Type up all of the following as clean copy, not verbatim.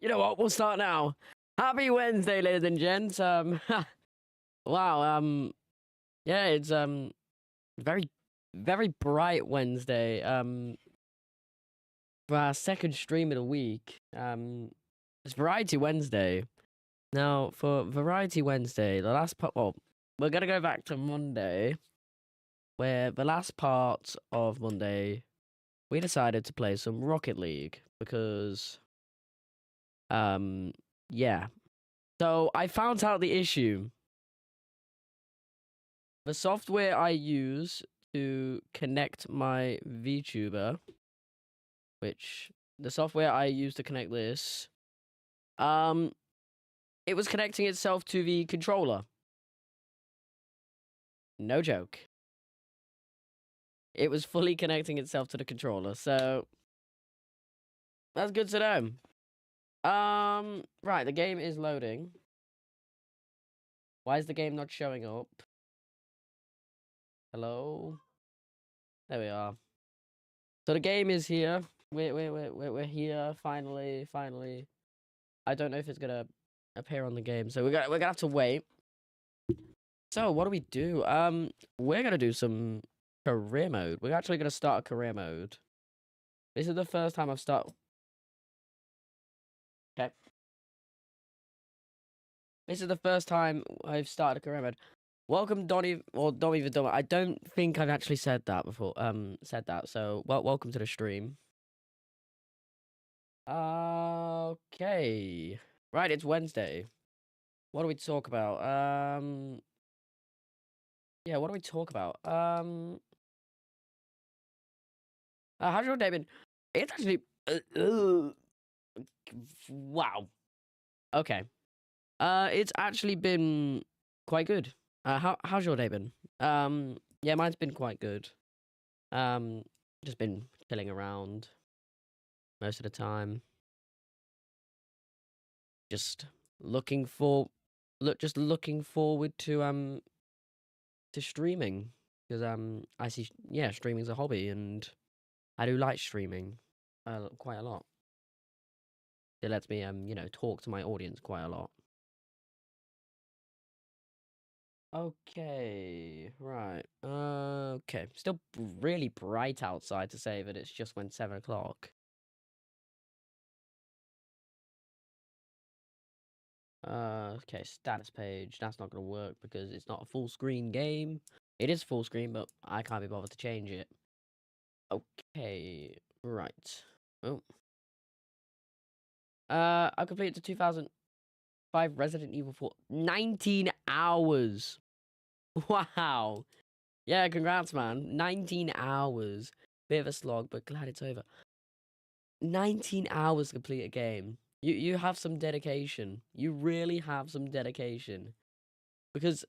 You know what? We'll start now. Happy Wednesday, ladies and gents. Wow. Yeah, it's very, very bright Wednesday. For our second stream of the week. It's Variety Wednesday. Now, for Variety Wednesday, the last part. Well, we're gonna go back to Monday, where the last part of Monday, we decided to play some Rocket League because. Yeah. So I found out the issue. The software I use to connect my VTuber, which the software I use to connect this, it was connecting itself to the controller. No joke. It was fully connecting itself to the controller, so that's good to know. Right, the game is loading. Why is the game not showing up? Hello? There we are. So the game is here. We're here finally. I don't know if it's gonna appear on the game, so we're gonna have to wait. So what do we do? We're gonna do some career mode. We're actually gonna start a career mode. This is the first time I've started. Okay. This is the first time I've started a career mode. Welcome, Donny, or Dommy the Dumber. I don't think I've actually said that before. So welcome to the stream. Okay. Right, it's Wednesday. What do we talk about? Yeah, what do we talk about? How's your day been? It's actually wow. Okay. It's actually been quite good. How's your day been? Yeah, mine's been quite good. Just been chilling around most of the time. Just looking forward to streaming because I see streaming's a hobby and I do like streaming quite a lot. It lets me talk to my audience quite a lot. Okay, right. Okay. Still really bright outside to say that it's just went 7 o'clock. Okay, status page. That's not gonna work because it's not a full screen game. It is full screen, but I can't be bothered to change it. Okay, right. Oh. I completed the 2005 Resident Evil 4. 19 hours. Wow. Yeah, congrats, man. 19 hours. Bit of a slog, but glad it's over. 19 hours to complete a game. You have some dedication. You really have some dedication. Because,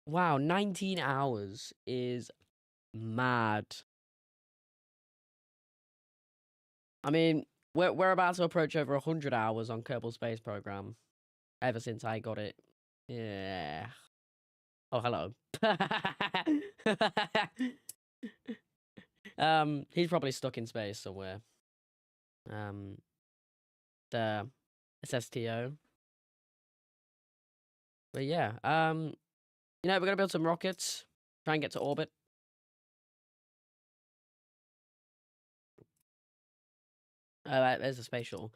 wow, 19 hours is mad. I mean, we're about to approach over 100 hours on Kerbal Space Program. Ever since I got it. Yeah. Oh, hello. He's probably stuck in space somewhere. The SSTO. But yeah, we're gonna build some rockets, try and get to orbit. There's a space shuttle.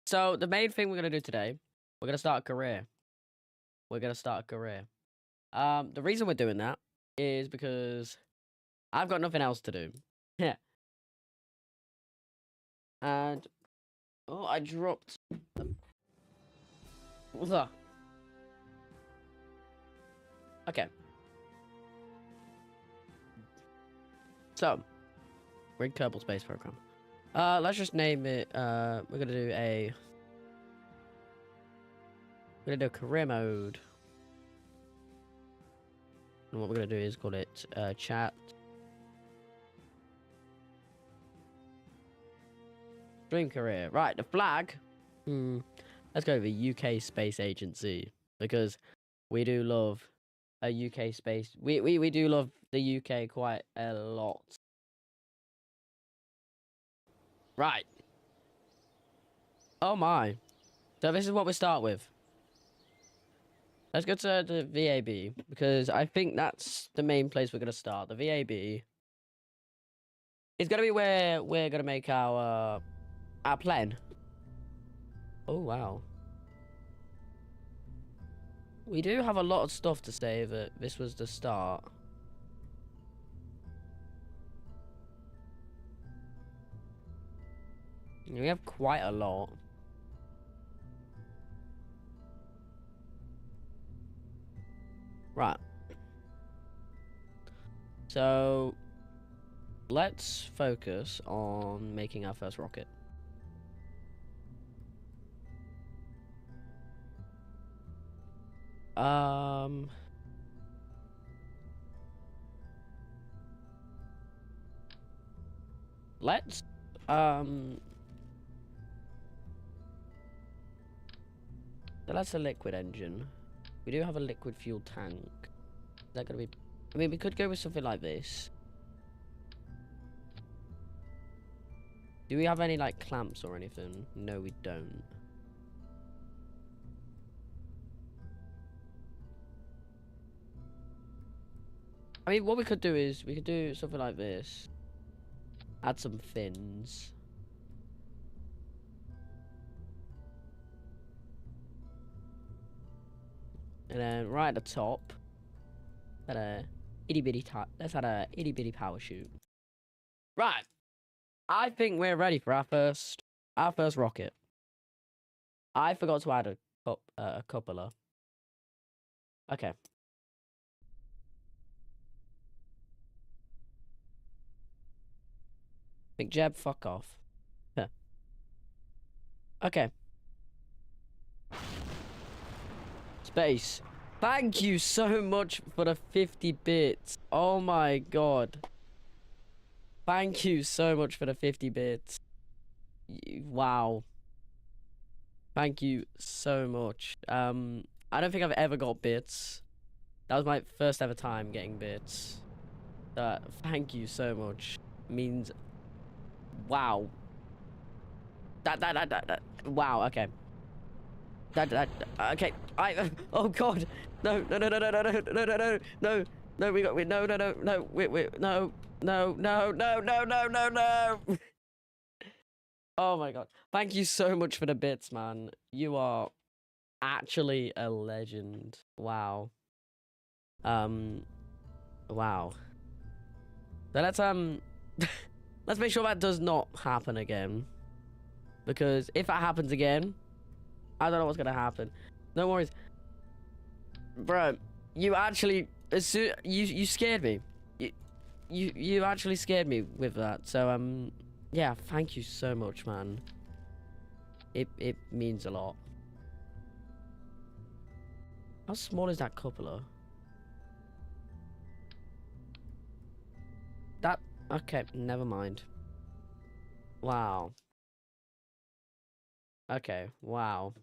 So the main thing we're gonna do today, we're gonna start a career. The reason we're doing that is because I've got nothing else to do. Yeah. And oh, I dropped. Ugh. Okay. So we're in Kerbal Space Program. Let's just name it. We're gonna do a career mode. And what we're gonna do is call it chat. Dream career. Right, the flag. Let's go with the UK Space Agency because we do love a UK space. We do love the UK quite a lot. Right. Oh my. So this is what we start with. Let's go to the VAB, because I think that's the main place we're going to start. The VAB is going to be where we're going to make our plan. Oh, wow. We do have a lot of stuff to say that this was the start. We have quite a lot. Right. So, let's focus on making our first rocket. Let's, so that's a liquid engine. We do have a liquid fuel tank. Is that gonna be, I mean, we could go with something like this. Do we have any, like, clamps or anything? No, we don't. I mean, what we could do is, we could do something like this. Add some fins. And then right at the top, let's add a itty bitty power chute. Right. I think we're ready for our first rocket. I forgot to add a cupola. Okay. McJeb, fuck off. Okay. Space. Thank you so much for the 50 bits. Oh my god. Thank you so much for the 50 bits. Wow. Thank you so much. I don't think I've ever got bits. That was my first ever time getting bits. Thank you so much. Means wow. Wow, okay. Okay. Oh god. No, no, no, no, no, no, no, no, no, no, no. No, no, no, no, no, wait, no, no, no, no, no, no, no, no. Oh my god. Thank you so much for the bits, man. You are actually a legend. Wow. Wow. So let's let's make sure that does not happen again. Because if that happens again, I don't know what's gonna happen. No worries. Bro, you actually you scared me. You actually scared me with that. So yeah, thank you so much, man. It means a lot. How small is that cupola? That okay, never mind. Wow. Okay, wow.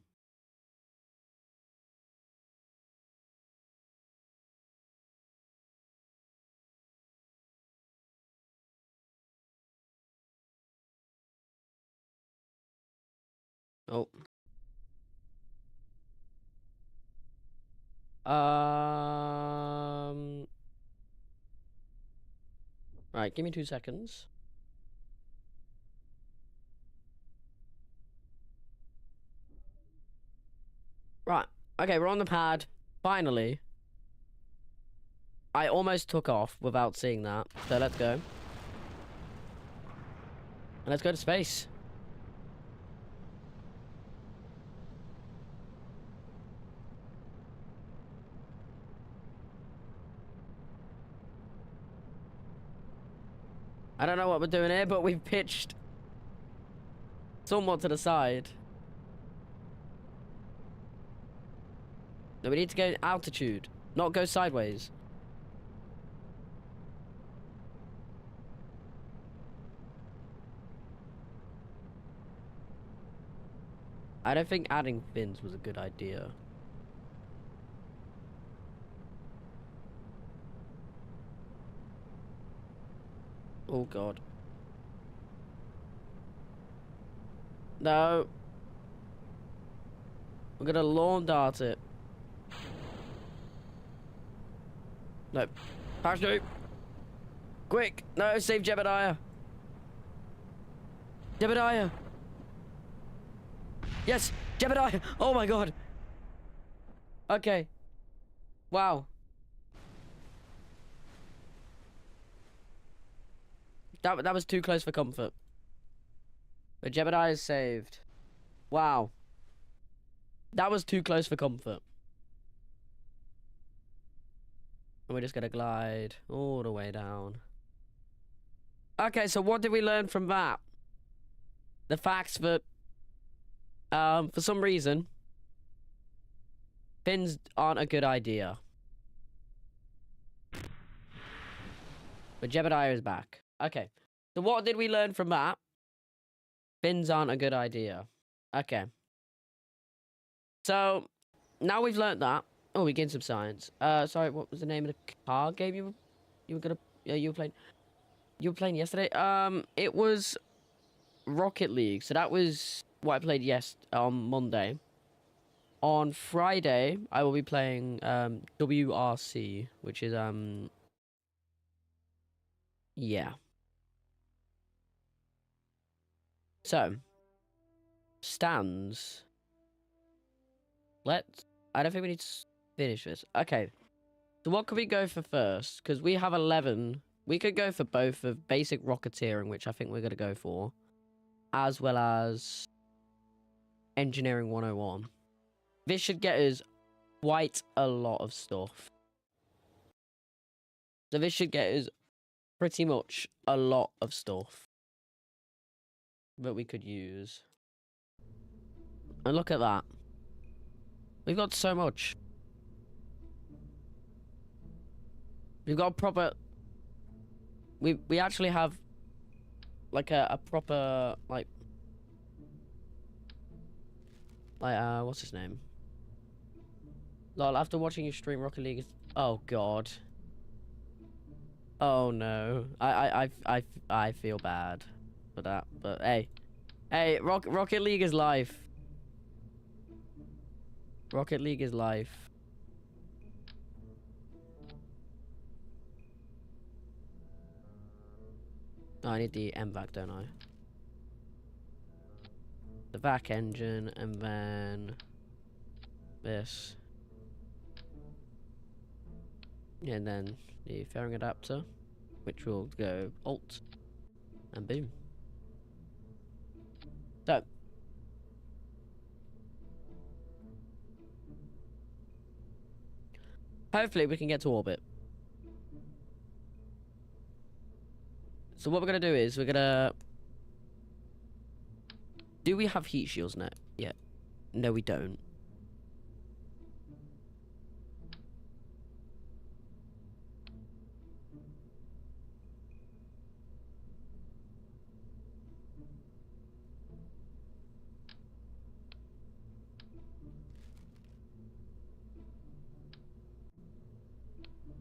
Oh. Right, give me 2 seconds. Right. Okay, we're on the pad. Finally. I almost took off without seeing that. So let's go. And let's go to space. I don't know what we're doing here, but we've pitched somewhat to the side. No, we need to go altitude, not go sideways. I don't think adding fins was a good idea. Oh god. No. We're gonna lawn dart it. No. Parachute! Quick! No, save Jebediah! Jebediah! Yes! Jebediah! Oh my god! Okay. Wow. That was too close for comfort. But Jebediah is saved. Wow. That was too close for comfort. And we're just gonna glide all the way down. Okay, so what did we learn from that? The facts that, for some reason, fins aren't a good idea. But Jebediah is back. Okay, so what did we learn from that? Fins aren't a good idea. Okay. So, now we've learned that. Oh, we gained some science. Sorry, what was the name of the car game you were gonna... you were playing... You were playing yesterday? It was Rocket League. So that was what I played on Monday. On Friday, I will be playing WRC, which is yeah. So stands. I don't think we need to finish this. Okay. So what could we go for first? Because we have 11. We could go for both of basic rocketeering, which I think we're gonna go for, as well as engineering 101. This should get us quite a lot of stuff. So this should get us pretty much a lot of stuff that we could use. And look at that. We've got so much. We've got a proper... We actually have like a proper like what's his name? Lol, after watching you stream Rocket League, oh god. Oh no. I feel bad for that. But hey, Rocket League is life. Rocket League is life. Oh, I need the MVAC, don't I? The vac engine, and then this. And then the fairing adapter, which will go alt, and boom. So, hopefully we can get to orbit. So what we're gonna do is we're gonna... Do we have heat shields now? Yeah. No, we don't.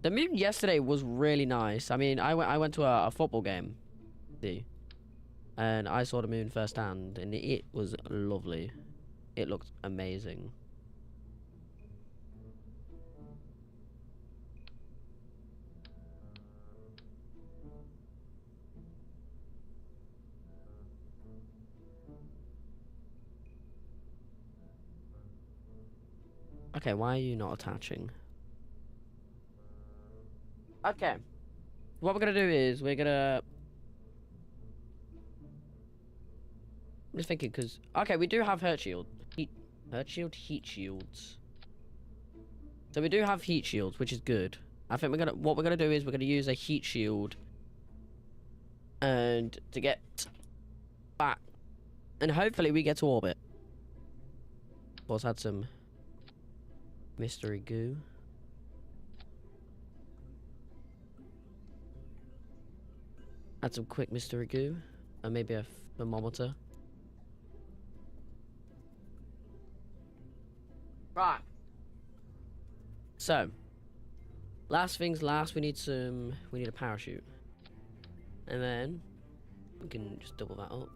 The moon yesterday was really nice. I mean, I went to a football game, see, and I saw the moon firsthand, and it was lovely. It looked amazing. Okay, why are you not attaching? Okay. What we're gonna do is we're gonna... I'm just thinking, because... Okay, we do have hurt shield. Heat shields. So we do have heat shields, which is good. I think what we're gonna do is we're gonna use a heat shield and to get back, and hopefully we get to orbit. Of course, had some mystery goo. Add some quick mystery goo, and maybe a thermometer. Right. So, last things last, we need a parachute. And then, we can just double that up.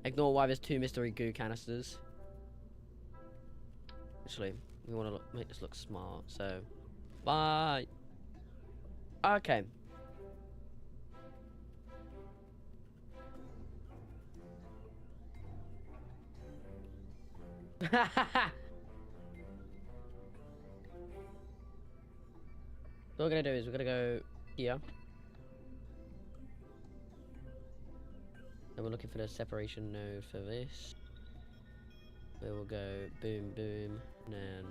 Ignore why there's 2 mystery goo canisters. actually. We want to make this look smart, so... Bye! Okay. So what we're gonna do is we're gonna go here. And we're looking for the separation node for this. Where we'll go boom, boom, and then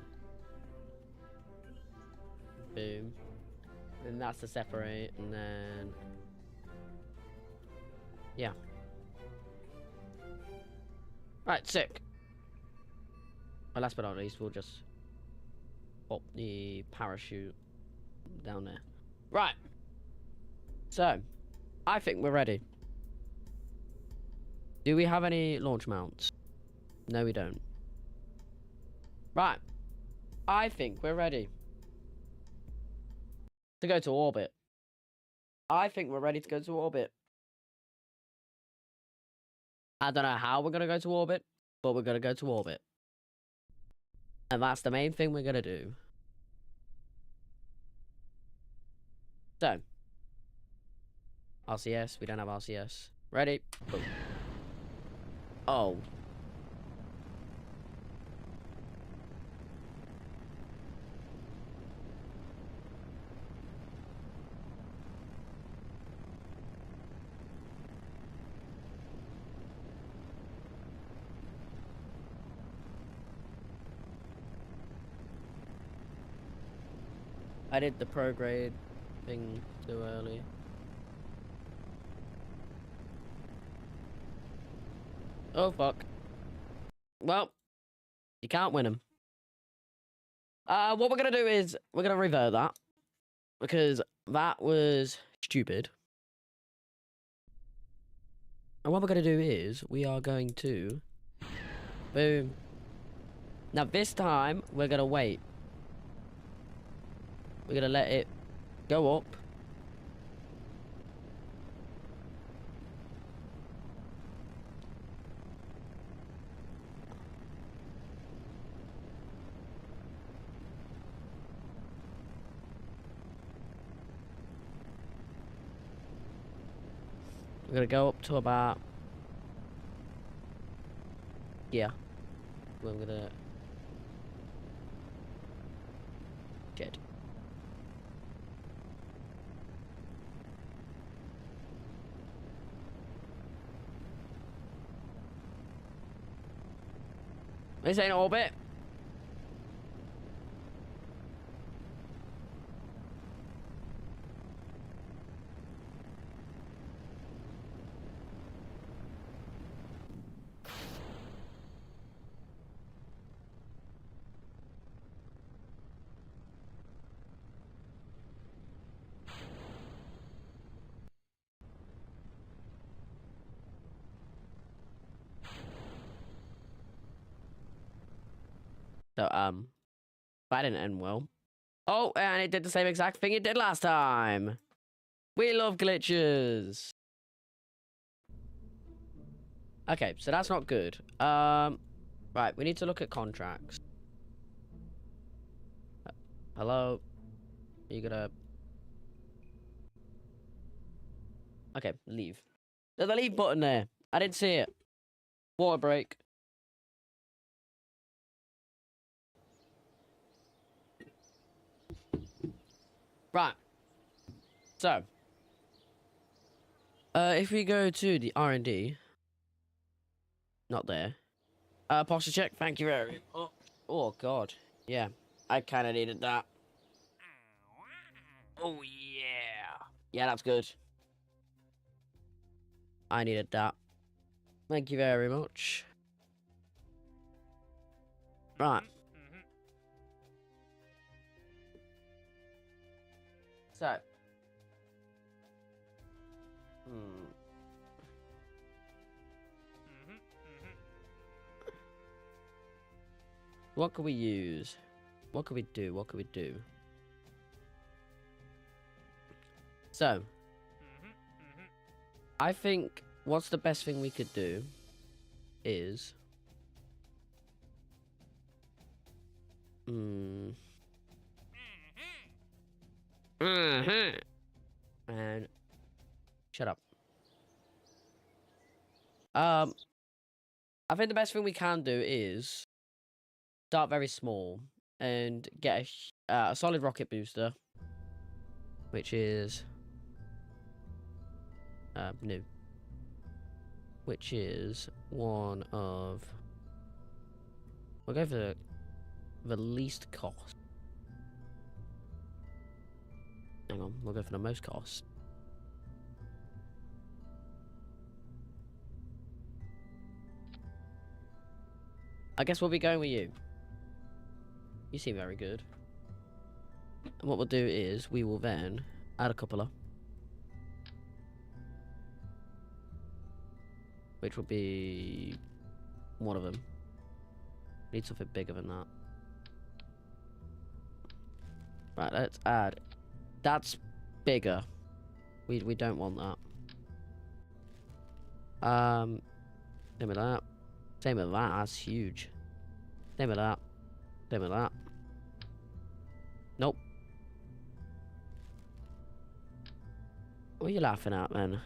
boom. And that's the separate, and then... Yeah. Right, sick. Well, last but not least, we'll just pop the parachute down there. Right. So, I think we're ready. Do we have any launch mounts? No, we don't. Right. I think we're ready to go to orbit. I think we're ready to go to orbit. I don't know how we're going to go to orbit, but we're going to go to orbit. And that's the main thing we're going to do. So, RCS, we don't have RCS. Ready? Boom. Oh. I did the prograde thing too early. Oh, fuck. Well, you can't win them. What we're going to do is we're going to revert that. Because that was stupid. And what we're going to do is we are going to... Boom. Now, this time, we're going to wait. We're going to let it go up. We're going to go up to about... Yeah. We're going to... Shit. This ain't orbit. So, that didn't end well. Oh, and it did the same exact thing it did last time. We love glitches. Okay, so that's not good. Right, we need to look at contracts. Hello? Are you gonna... Okay, leave. There's a leave button there. I didn't see it. Water break. Right. So. If we go to the R&D. Not there. Posture check. Thank you very much. Oh, God. Yeah. I kind of needed that. Oh, yeah. Yeah, that's good. I needed that. Thank you very much. Right. So. What can we use? What can we do? What can we do? So. I think what's the best thing we could do is... Hmm. And shut up. I think the best thing we can do is start very small and get a solid rocket booster, which is new, which is one of. We'll go for the least cost. Hang on, we'll go for the most cost. I guess we'll be going with you. You seem very good. And what we'll do is we will then add a couple of, which will be one of them. Need something bigger than that. Right, let's add. That's bigger. We don't want that. Same with that. Same with that. That's huge. Same with that. Same with that. Nope. What are you laughing at, man?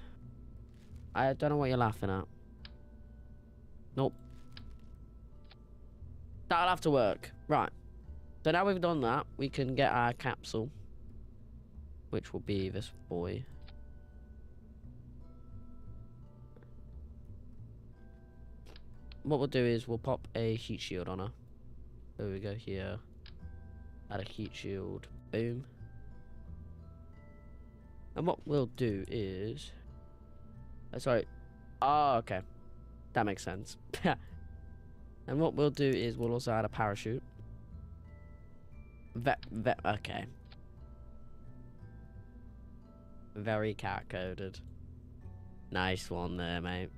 I don't know what you're laughing at. Nope. That'll have to work. Right. So now we've done that, we can get our capsule, which will be this boy. What we'll do is we'll pop a heat shield on her. There we go, here. Add a heat shield. Boom. And what we'll do is... sorry. Oh, okay. That makes sense. And what we'll do is we'll also add a parachute. Okay. Very cat-coded. Nice one there, mate.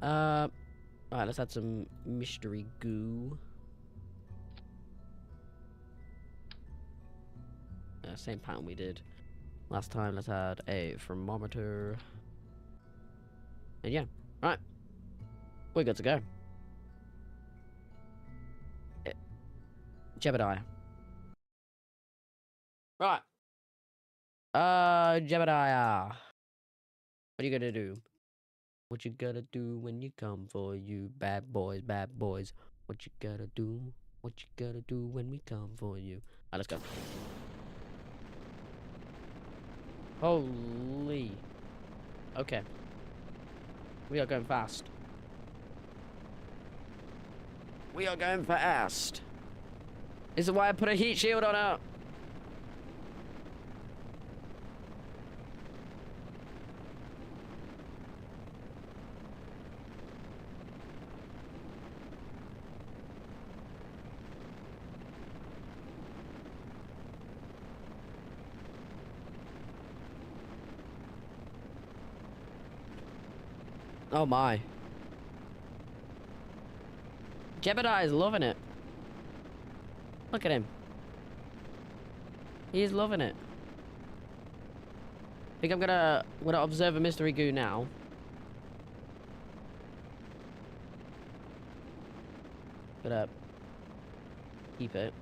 Right, let's add some mystery goo. Same pattern we did last time. Let's add a thermometer. And yeah, right. We're good to go. Jebediah. Right. Jebediah. What are you gonna do? What you gonna do when you come for you, bad boys, bad boys? What you gotta do? What you gotta do when we come for you? Alright, let's go. Holy. Okay. We are going fast. We are going fast. This is why I put a heat shield on her. Oh my. Jebediah is loving it. Look at him. He's loving it. I think I'm gonna observe a mystery goo now. Gonna keep it.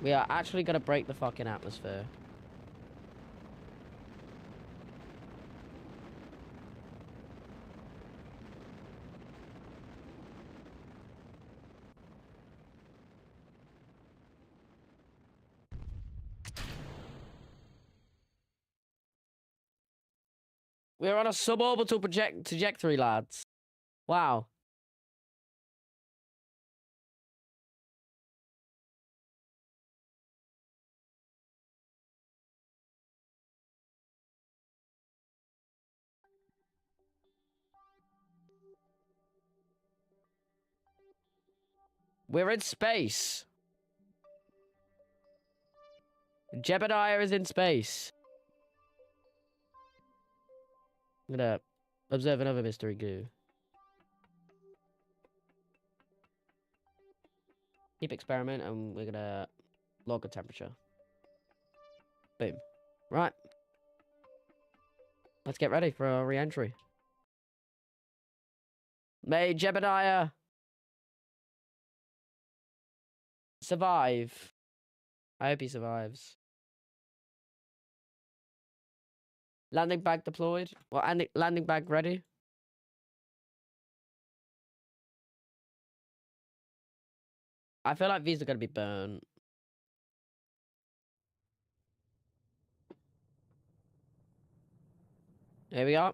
We are actually gonna break the fucking atmosphere. We're on a suborbital trajectory, lads. Wow. We're in space. Jebediah is in space. I'm gonna observe another mystery goo. Keep experiment, and we're gonna log a temperature. Boom. Right. Let's get ready for a re-entry. May Jebediah survive. I hope he survives. Landing bag deployed. Well, landing bag ready. I feel like these are going to be burnt. Here we go.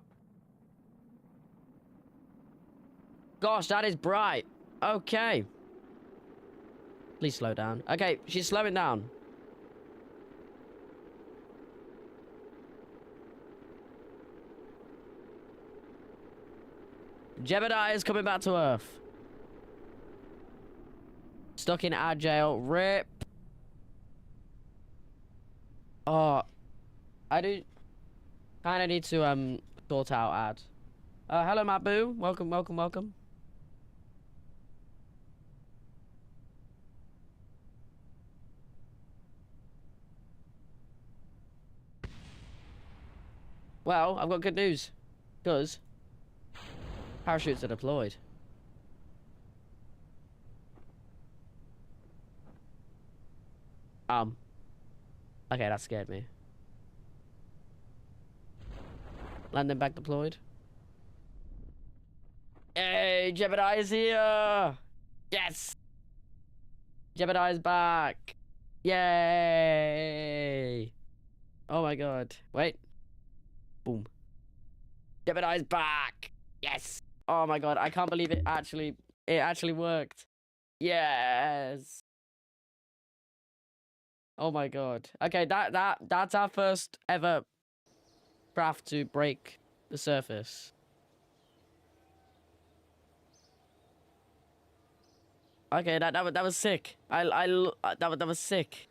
Gosh, that is bright. Okay. Please slow down. Okay, she's slowing down. Jebediah is coming back to Earth. Stuck in our jail. RIP. Oh, I do kind of need to sort out ad. Hello, my boo. Welcome, welcome, welcome. Well, I've got good news. Because parachutes are deployed. Okay, that scared me. Landing bag deployed. Hey, Jebediah is here! Yes! Jebediah is back! Yay! Oh my god. Wait. Boom. Jebediah is back! Yes! Oh my god, I can't believe it actually worked. Yes! Oh my god. Okay, that's our first ever craft to break the surface. Okay, that was sick. That was sick.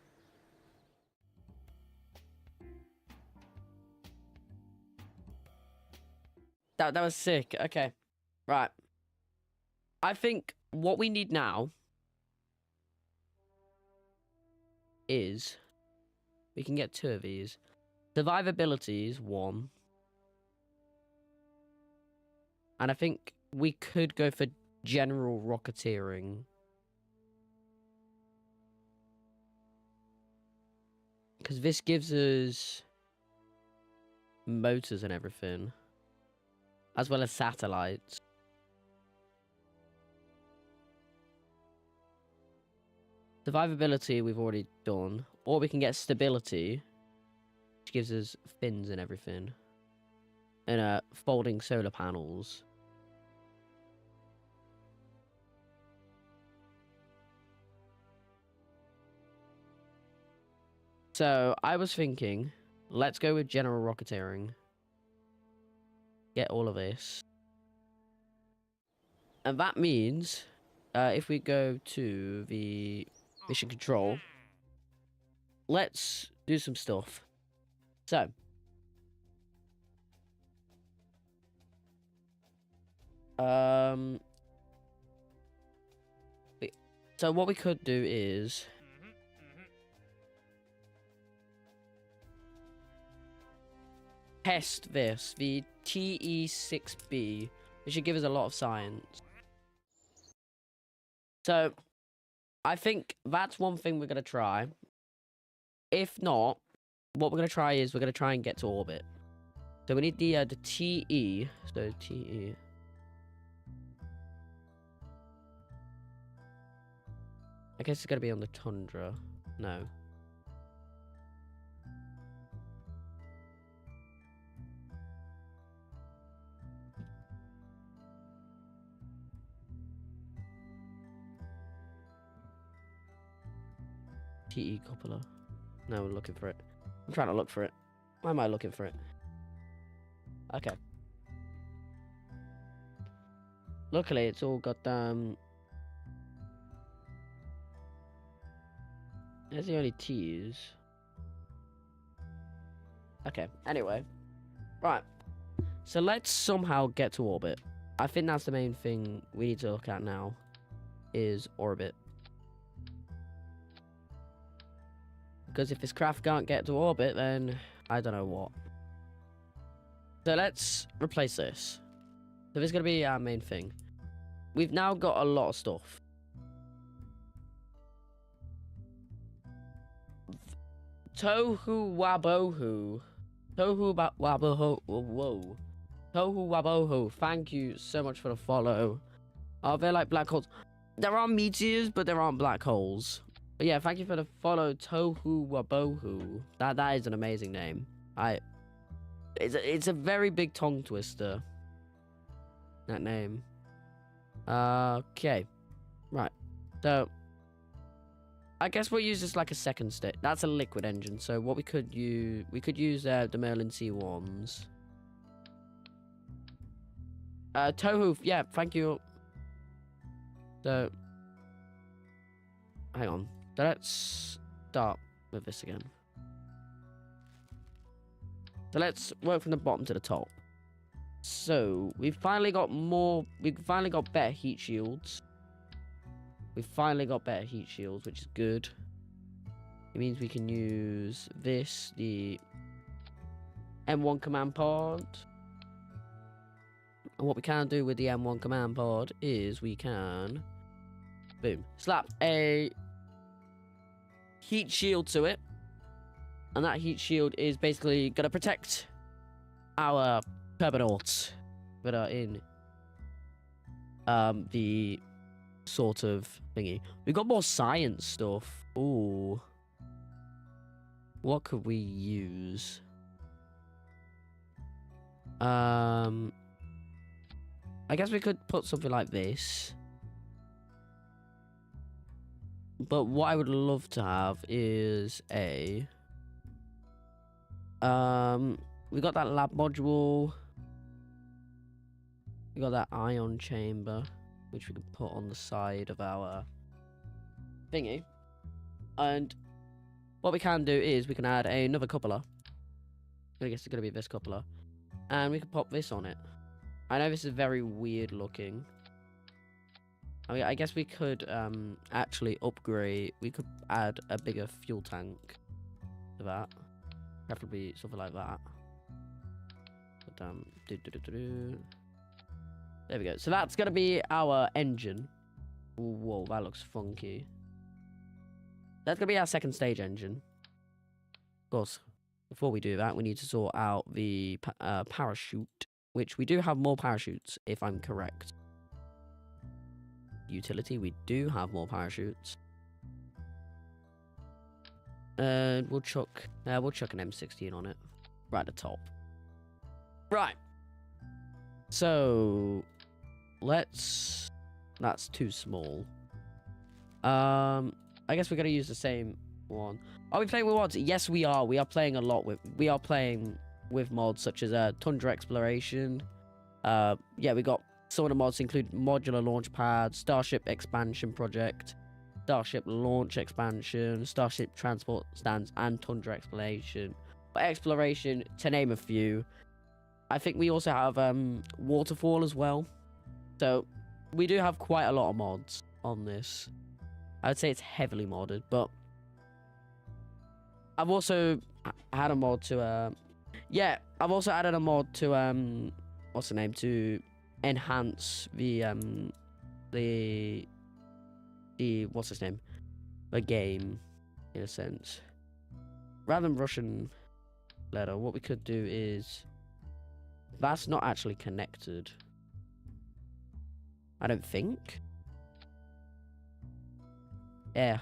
That was sick. Okay. Right. I think what we need now is we can get 2 of these. Survivability is 1. And I think we could go for general rocketeering. Because this gives us motors and everything. As well as satellites. Survivability we've already done. Or we can get stability. Which gives us fins and everything. And folding solar panels. So, I was thinking, let's go with general rocketeering. Get all of this. And that means, if we go to the mission control, let's do some stuff. So, so what we could do is test this, the TE6B. It should give us a lot of science. So, I think that's one thing we're going to try. If not, what we're going to try is we're going to try and get to orbit. So we need the TE. So TE. I guess it's going to be on the tundra. No. TE cupola. No, we're looking for it. I'm trying to look for it. Why am I looking for it? Okay. Luckily, it's all got, There's the only T's. Okay, anyway. Right. So let's somehow get to orbit. I think that's the main thing we need to look at now. Is orbit. Because if this craft can't get to orbit, then I don't know what. So let's replace this. So this is going to be our main thing. We've now got a lot of stuff. Tohu Wabohu. Tohu Wabohu. Whoa. Tohu Wabohu. Thank you so much for the follow. Are there like black holes? There are meteors, but there aren't black holes. But yeah, thank you for the follow, Tohu Wabohu. That is an amazing name. It's a very big tongue twister. That name. Okay. Right. So I guess we'll use this like a second state. That's a liquid engine. So what we could use the Merlin C1s. Tohu, yeah, thank you. So hang on. So let's start with this again. So let's work from the bottom to the top. So we've finally got better heat shields. We've finally got better heat shields, which is good. It means we can use this, the M1 command pod. And what we can do with the M1 command pod is we can, boom, slap a heat shield to it. And that heat shield is basically going to protect our turbonauts that are in the sort of thingy. We've got more science stuff. Ooh. What could we use? I guess we could put something like this. But what I would love to have is a... we got that lab module. We got that ion chamber, which we can put on the side of our thingy. And what we can do is we can add another coupler. I guess it's going to be this coupler. And we can pop this on it. I know this is very weird looking. I mean, I guess we could actually upgrade. We could add a bigger fuel tank to that. Preferably something like that. But, there we go. So that's going to be our engine. Whoa, that looks funky. That's going to be our second stage engine. Of course, before we do that, we need to sort out the parachute, which we do have more parachutes, if I'm correct. Utility, we do have more parachutes. And we'll chuck an M16 on it. Right at the top. Right. So that's too small. I guess we're gonna use the same one. Are we playing with mods? Yes, we are. We are playing a lot with mods such as Tundra Exploration. Yeah, we got some of the mods include Modular Launchpad, Starship Expansion Project, Starship Launch Expansion, Starship Transport Stands, and Tundra Exploration. But Exploration, to name a few. I think we also have Waterfall as well. So we do have quite a lot of mods on this. I would say it's heavily modded, but I've also had a mod to yeah, I've also added a mod to what's the name, to enhance the what's his name, the game, in a sense. Rather than Russian letter, what we could do is, that's not actually connected, I don't think. Yeah.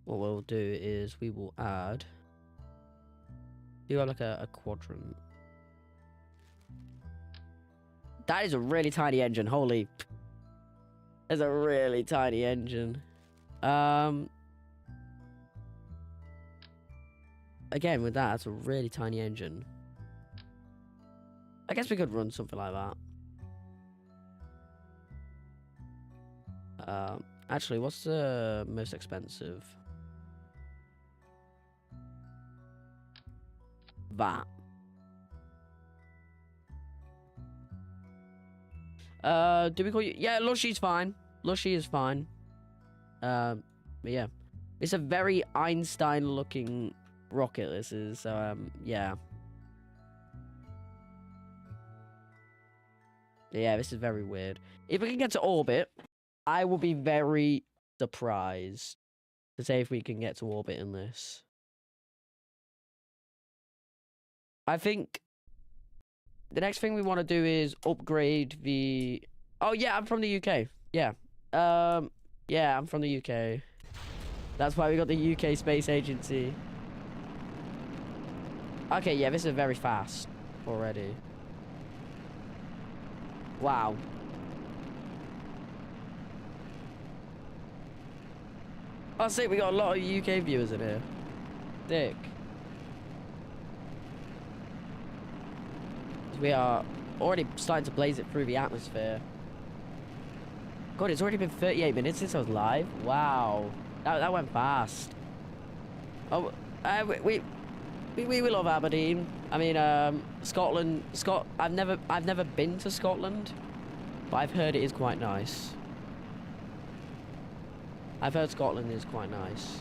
What we'll do is we will add, do have like a quadrant. That is a really tiny engine. Holy, it's a really tiny engine. Again, with that, it's a really tiny engine. I guess we could run something like that. Actually, what's the most expensive? That. Do we call you? Yeah, Lushy's fine. Lushy is fine. But yeah, it's a very Einstein-looking rocket. This is so yeah. Yeah, this is very weird. If we can get to orbit, I will be very surprised to say if we can get to orbit in this. I think the next thing we want to do is upgrade the... Oh, yeah, I'm from the UK. Yeah. Yeah, I'm from the UK. That's why we got the UK Space Agency. Okay, yeah, this is very fast already. Wow. Oh, sick, we got a lot of UK viewers in here. Sick. We are already starting to blaze it through the atmosphere. God, it's already been 38 minutes since I was live. Wow. That went fast. Oh, we love Aberdeen. I mean, Scotland. I've never been to Scotland, but I've heard it is quite nice. I've heard Scotland is quite nice.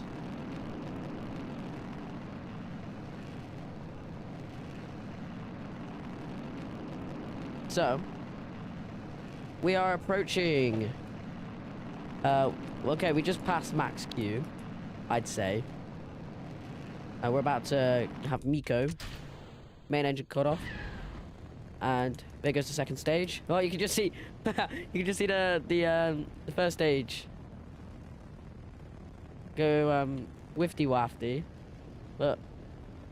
So, we are approaching... okay, we just passed Max Q, I'd say. We're about to have Miko. Main engine cut off. And there goes the second stage. Oh, you can just see... you can just see the first stage. Go, wifty-wafty. But,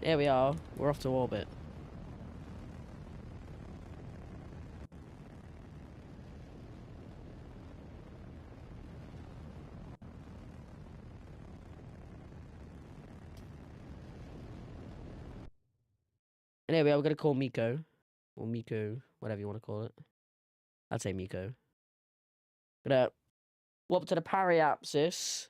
here we are. We're off to orbit. And here we are, we're going to call Miko. Or Miko, whatever you want to call it. I'd say Miko. Gonna warp to the periapsis.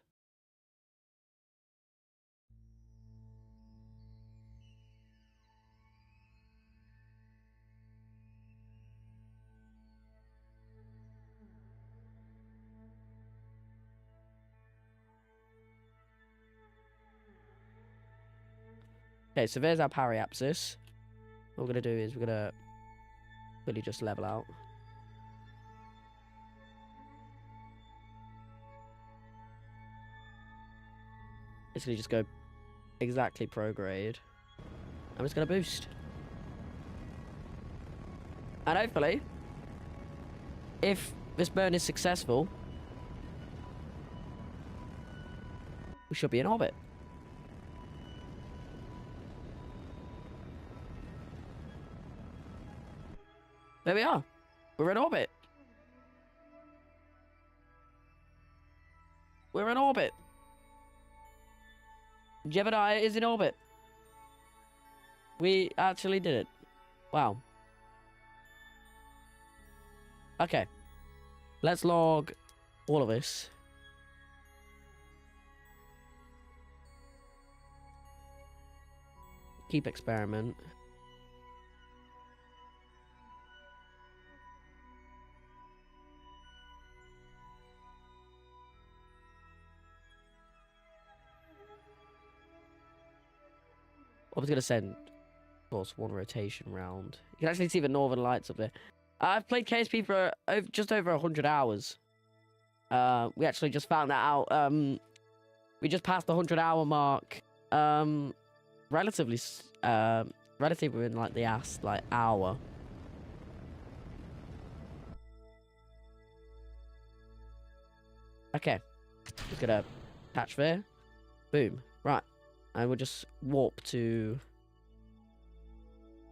Okay, so there's our periapsis. What we're going to do is we're going to really just level out. Basically just go exactly prograde. I'm just going to boost. And hopefully, if this burn is successful, we should be in orbit. There we are. We're in orbit. We're in orbit. Gemini is in orbit. We actually did it. Wow. Okay. Let's log all of this. Keep experiment. I was going to send, of course, one rotation round. You can actually see the northern lights up there. I've played KSP for just over 100 hours. We actually just found that out. We just passed the 100-hour mark. Relatively within like the hour. Okay, just gonna catch there. Boom. Right. And we'll just warp to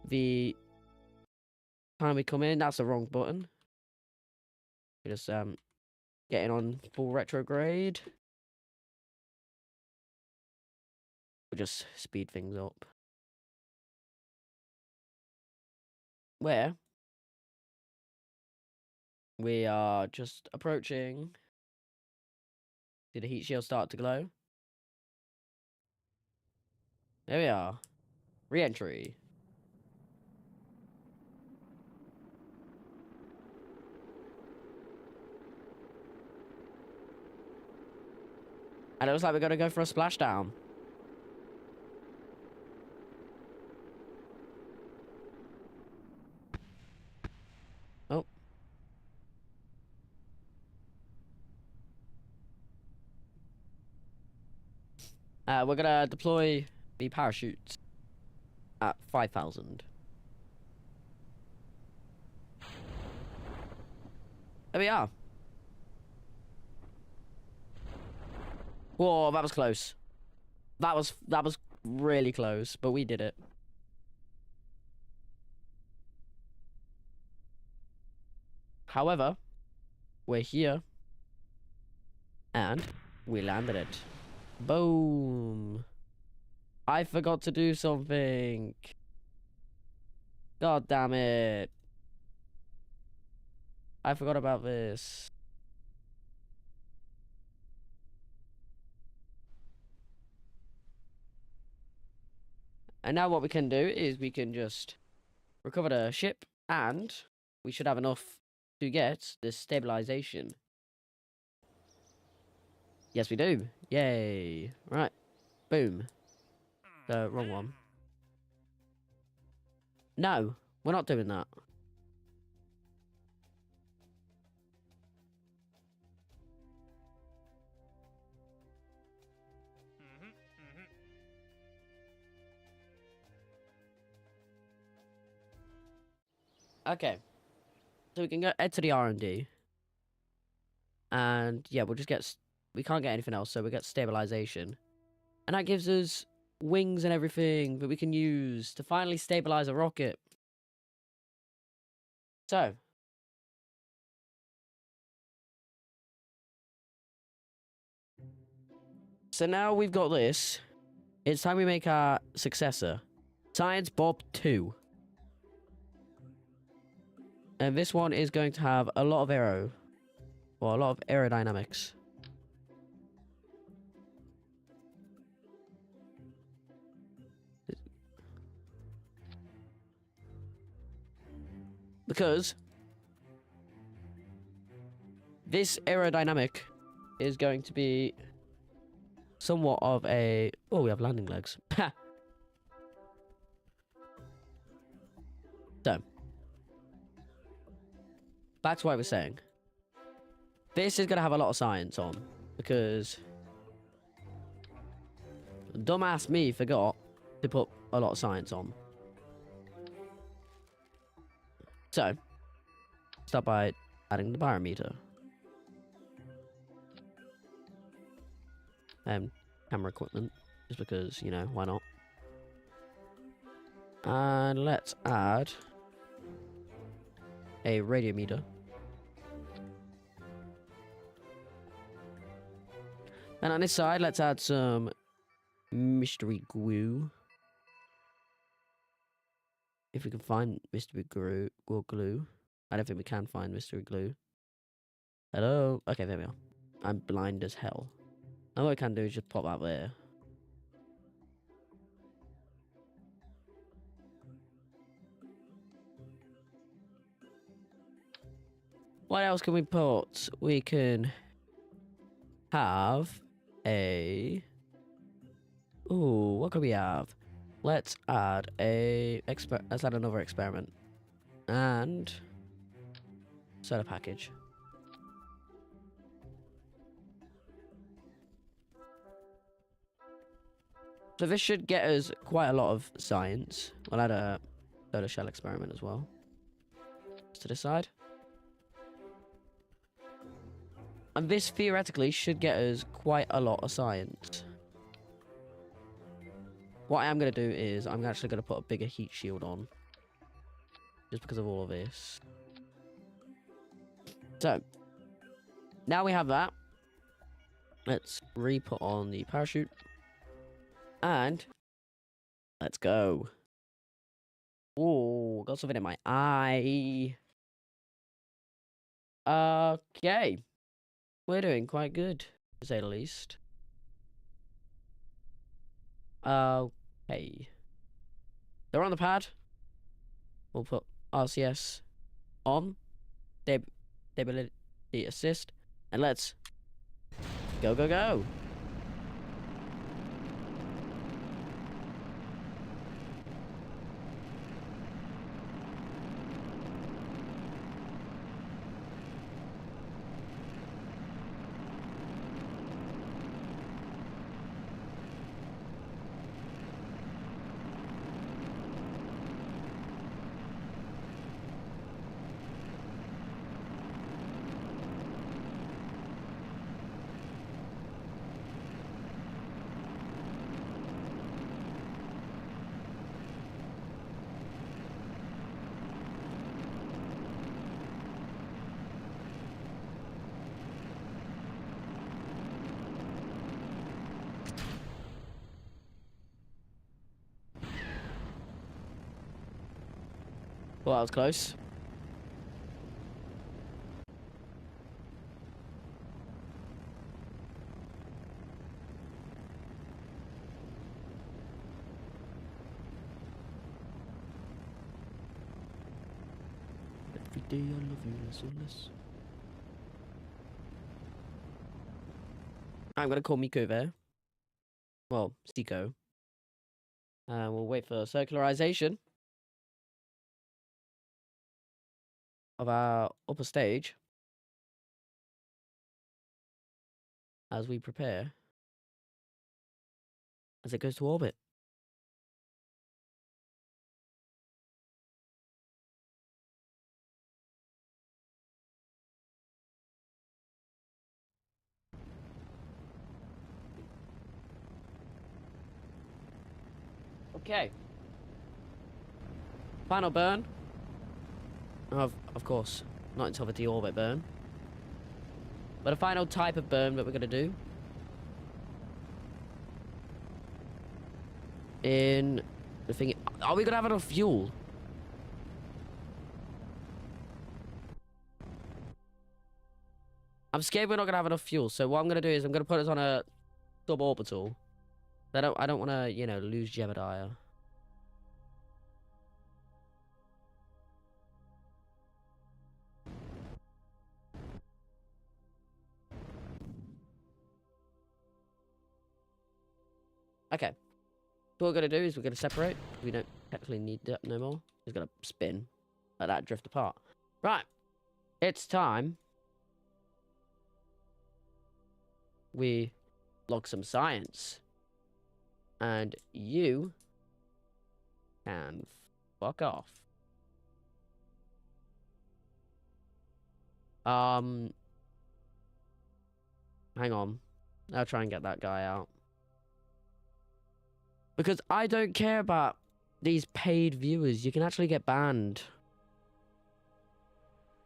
the time we come in. That's the wrong button. We just getting on full retrograde. We'll just speed things up. Where we are just approaching. See the heat shield start to glow? There we are. Re-entry. And it looks like we're gonna go for a splashdown. Oh. We're gonna deploy the parachutes at 5,000. There we are. Whoa, that was close. That was really close, but we did it. However, we're here. And we landed it. Boom. I forgot to do something. God damn it. I forgot about this. And now what we can do is we can just recover the ship, and we should have enough to get this stabilization. Yes, we do. Yay. Right. Boom. The wrong one. No, we're not doing that. Okay. So we can go head to the R&D. And yeah, we'll just get... We can't get anything else, so we get stabilization. And that gives us wings and everything that we can use to finally stabilize a rocket. So. So now we've got this. It's time we make our successor. Science Bob 2. And this one is going to have a lot of a lot of aerodynamics. Because this aerodynamic is going to be somewhat of a... Oh, we have landing legs. So, back to what I was saying. This is going to have a lot of science on, because dumbass me forgot to put a lot of science on. So, start by adding the barometer. Camera equipment, just because, you know, why not? And let's add a radiometer. And on this side, let's add some mystery glue. If we can find mystery glue. I don't think we can find mystery glue. Hello? Okay, there we are. I'm blind as hell. And what I can do is just pop that there. What else can we put? We can have a... Ooh, what could we have? Let's add let's add another experiment. And set a package. So this should get us quite a lot of science. We'll add a solar shell experiment as well. To the side. And this theoretically should get us quite a lot of science. What I am going to do is I'm actually going to put a bigger heat shield on. Just because of all of this. So. Now we have that. Let's re-put on the parachute. And. Let's go. Oh, got something in my eye. Okay. We're doing quite good, to say the least. Okay. They're on the pad. We'll put RCS on. Stability assist. And let's go, go, go. Well, that was close. Every day I love you less and less. I'm gonna call Miko there. Well, Stico. We'll wait for circularization of our upper stage as we prepare as it goes to orbit. Okay. Final burn. Of course, not until the deorbit burn. But a final type of burn that we're gonna do in the thing. Are we gonna have enough fuel? I'm scared we're not gonna have enough fuel. So what I'm gonna do is I'm gonna put us on a suborbital. I don't want to, you know, lose Jebediah. Okay. So what we're going to do is we're going to separate. We don't technically need that no more. It's going to spin. Let that drift apart. Right. It's time. We log some science. And you can fuck off. Hang on. I'll try and get that guy out. Because I don't care about these paid viewers. You can actually get banned.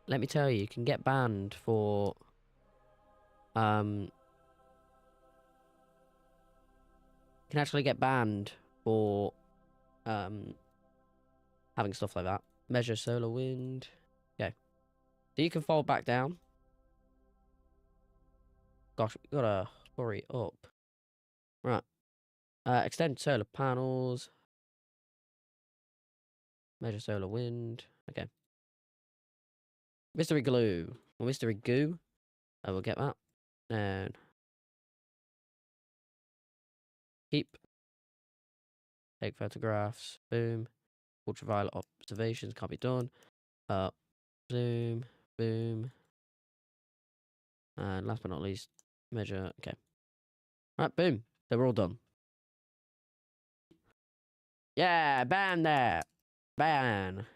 Let me tell you, you can get banned for... You can actually get banned for... having stuff like that. Measure solar wind. Okay. So you can fold back down. Gosh, we gotta hurry up. Right. Extend solar panels. Measure solar wind. Okay. Mystery glue. Or mystery goo. I will get that. And keep. Take photographs. Boom. Ultraviolet observations can't be done. Zoom. Boom. And last but not least, measure. Okay. Right, boom. So we're all done. Yeah, ban there. Ban.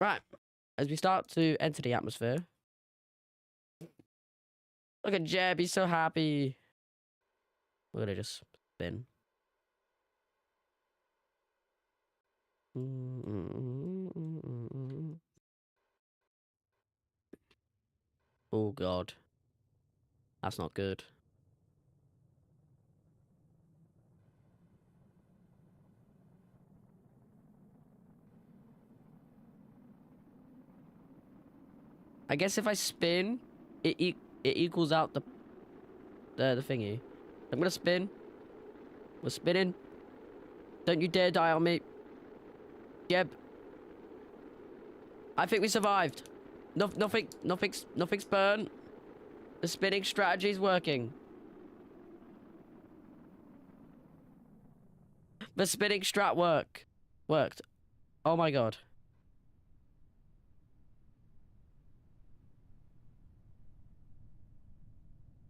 Right. As we start to enter the atmosphere. Look at Jeb, he's so happy. We're gonna just spin. Oh god. That's not good. I guess if I spin, it equals out the thingy. I'm gonna spin. We're spinning. Don't you dare die on me. Jeb. I think we survived. Nothing's burnt. The spinning strategy's working. The spinning strat worked. Oh my god.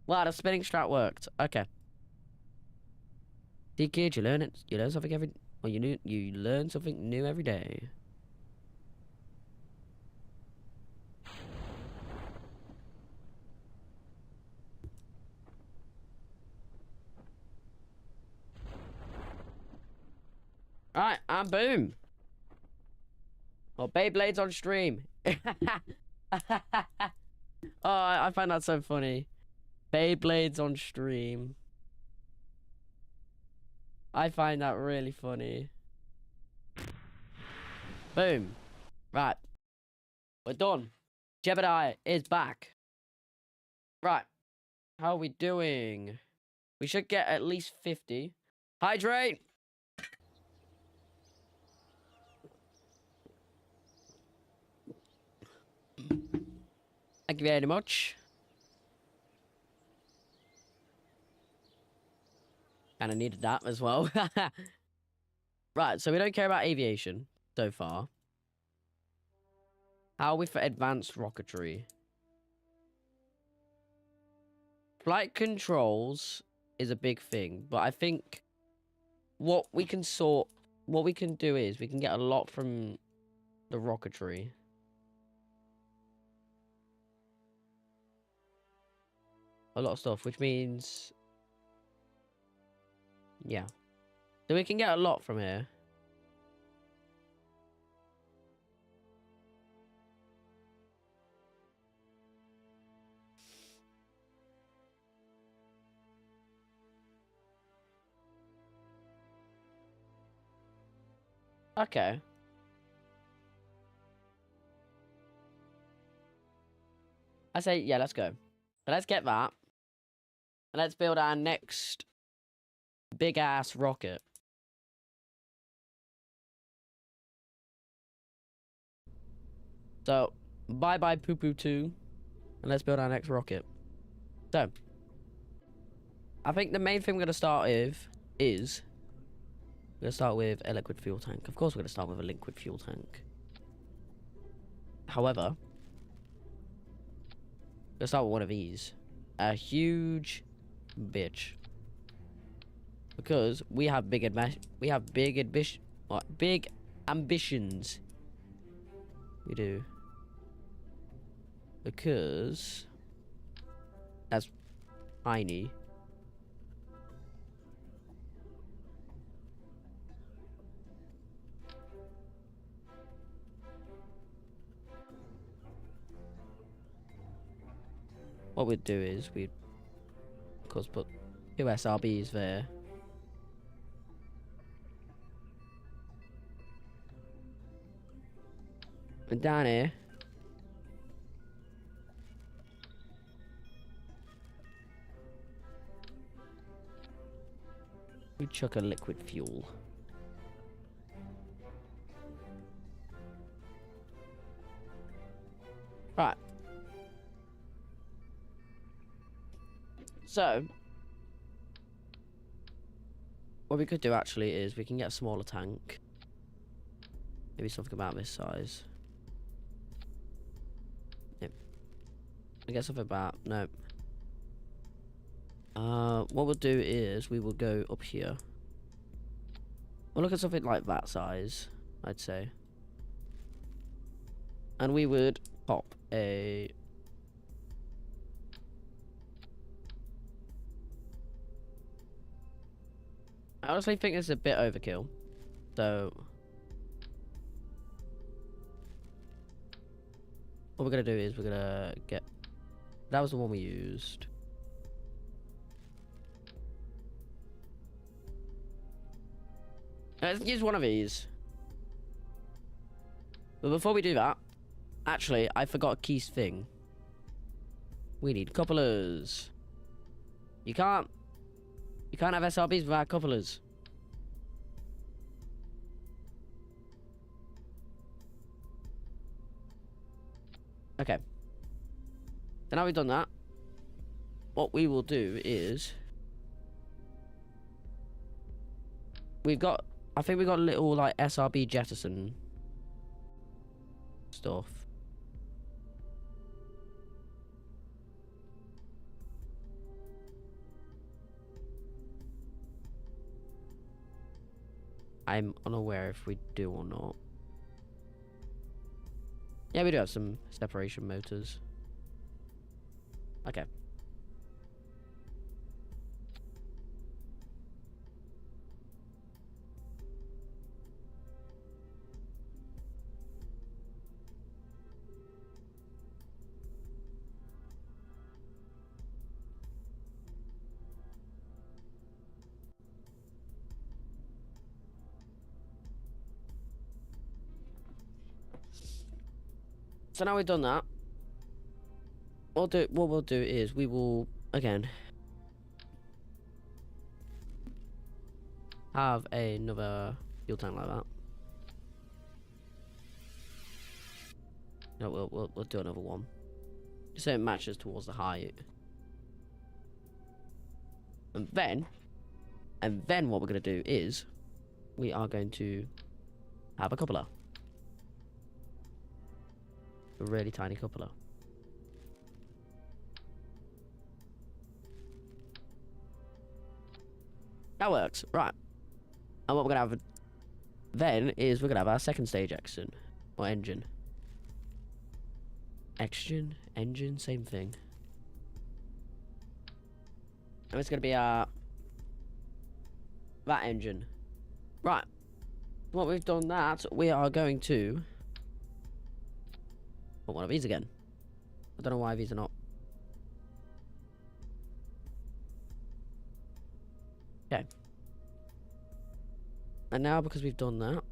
Wow, the spinning strat worked. Okay. See, kid, you learn something every. Well, you learn something new every day. Alright, and boom. Oh, Beyblades on stream. Oh, I find that so funny. Beyblades on stream. I find that really funny. Boom. Right. We're done. Jebediah is back. Right. How are we doing? We should get at least 50. Hydrate! Thank you very much. And I needed that as well. Right, so we don't care about aviation so far. How are we for advanced rocketry? Flight controls is a big thing, but I think what we can do is we can get a lot from the rocketry. A lot of stuff, which means... yeah. So we can get a lot from here. Okay. I say, yeah, let's go. So let's get that. And let's build our next big-ass rocket. So, bye-bye poo-poo 2. And let's build our next rocket. So, I think the main thing we're going to start with is... we're going to start with a liquid fuel tank. Of course we're going to start with a liquid fuel tank. However... let's start with one of these. A huge bitch. Because we have big ambitions. We do. Because that's tiny. What we'd do is we'd, of course, put 2 SRBs there. And down here, we chuck a liquid fuel. Right. So, what we could do actually is we can get a smaller tank. Maybe something about this size. Yep. I guess something about, no. What we'll do is we will go up here. We'll look at something like that size, I'd say. And we would pop a... I honestly think it's a bit overkill. So... what we're gonna do is we're gonna get... that was the one we used. Let's use one of these. But before we do that, actually, I forgot a key thing. We need couplers. You can't have SRBs without couplers. Okay. So now we've done that, what we will do is I think we've got a little like SRB jettison stuff. I'm unaware if we do or not. Yeah, we do have some separation motors. Okay. So now we've done that. What we'll do is we will again have another fuel tank like that. No, we'll do another one. So it matches towards the height. And then what we're gonna do is we are going to have a cupola. A really tiny cupola. That works, right. And what we're gonna have then is we're gonna have our second stage engine. Or engine. Engine, same thing. And it's gonna be that engine. Right. What we've done that, we are going to put one of these again. I don't know why these are not. Okay. And now because we've done that,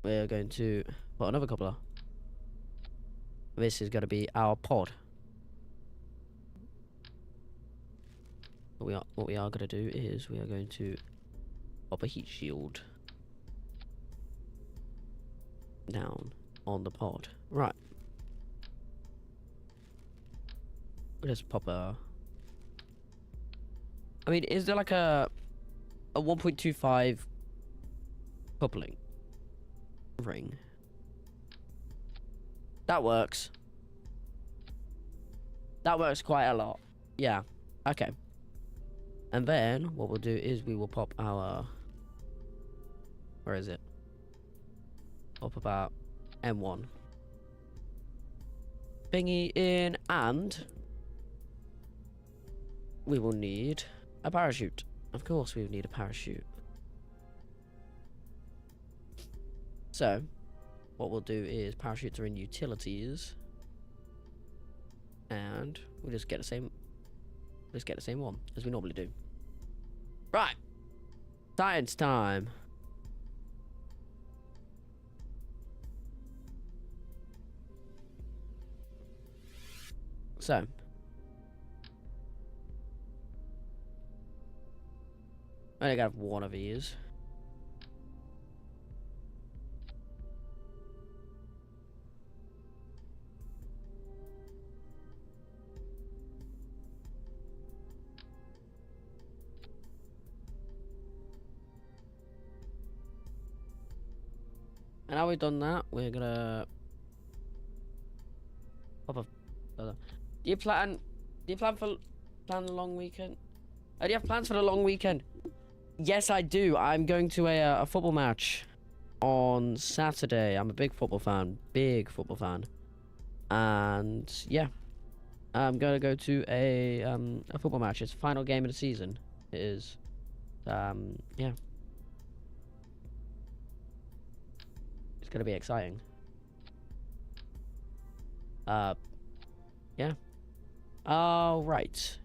we're going to put another coupler. This is going to be our pod. What we are going to do is we are going to pop a heat shield down on the pod. Right. We'll just pop a... I mean, is there like a 1.25 coupling ring? That works. That works quite a lot. Yeah. Okay. And then what we'll do is we will pop our... Where is it? Up about M1 thingy in, and we will need a parachute. Of course we will need a parachute. So what we'll do is parachutes are in utilities, and we'll just get the same one as we normally do. Right. Science time. So I only got one of these. And now we've done that, we're gonna pop a... Do you plan the long weekend? Oh, do you have plans for the long weekend? Yes, I do. I'm going to a football match on Saturday. I'm a big football fan. And yeah, I'm gonna go to a football match. It's the final game of the season. It is. Yeah. It's gonna be exciting. Yeah. Oh, right.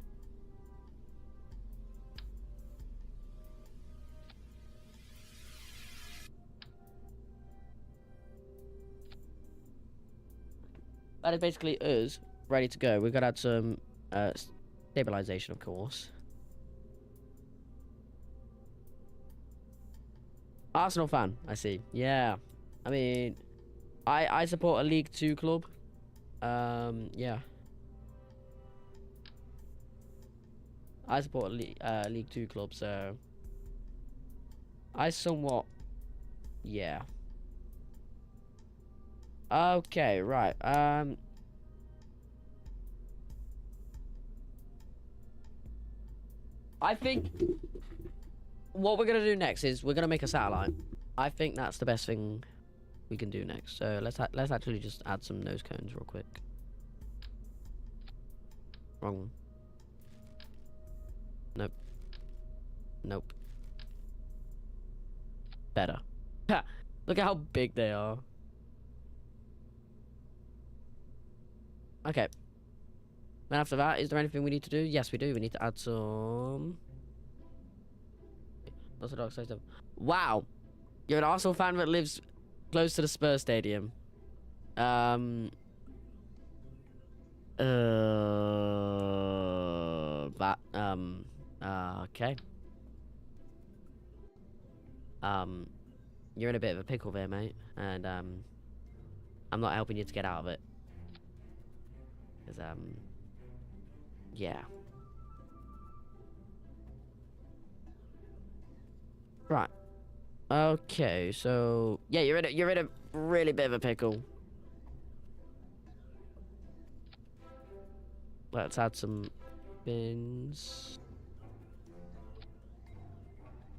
That is basically us ready to go. We've got to add some stabilization, of course. Arsenal fan, I see. Yeah. I mean, I support a League 2 club. Yeah. I support a League 2 club, so I somewhat, yeah. Okay, right. I think what we're gonna do next is we're gonna make a satellite. I think that's the best thing we can do next. So let's actually just add some nose cones real quick. Wrong one. Nope. Nope. Better. Look at how big they are. Okay. Then after that, is there anything we need to do? Yes, we do. We need to add some... What's the dark side of... Wow! You're an Arsenal fan that lives close to the Spurs stadium. Okay. You're in a bit of a pickle there, mate. And, I'm not helping you to get out of it. Because, yeah. Right. Okay, so... Yeah, you're in a really bit of a pickle. Let's add some bins.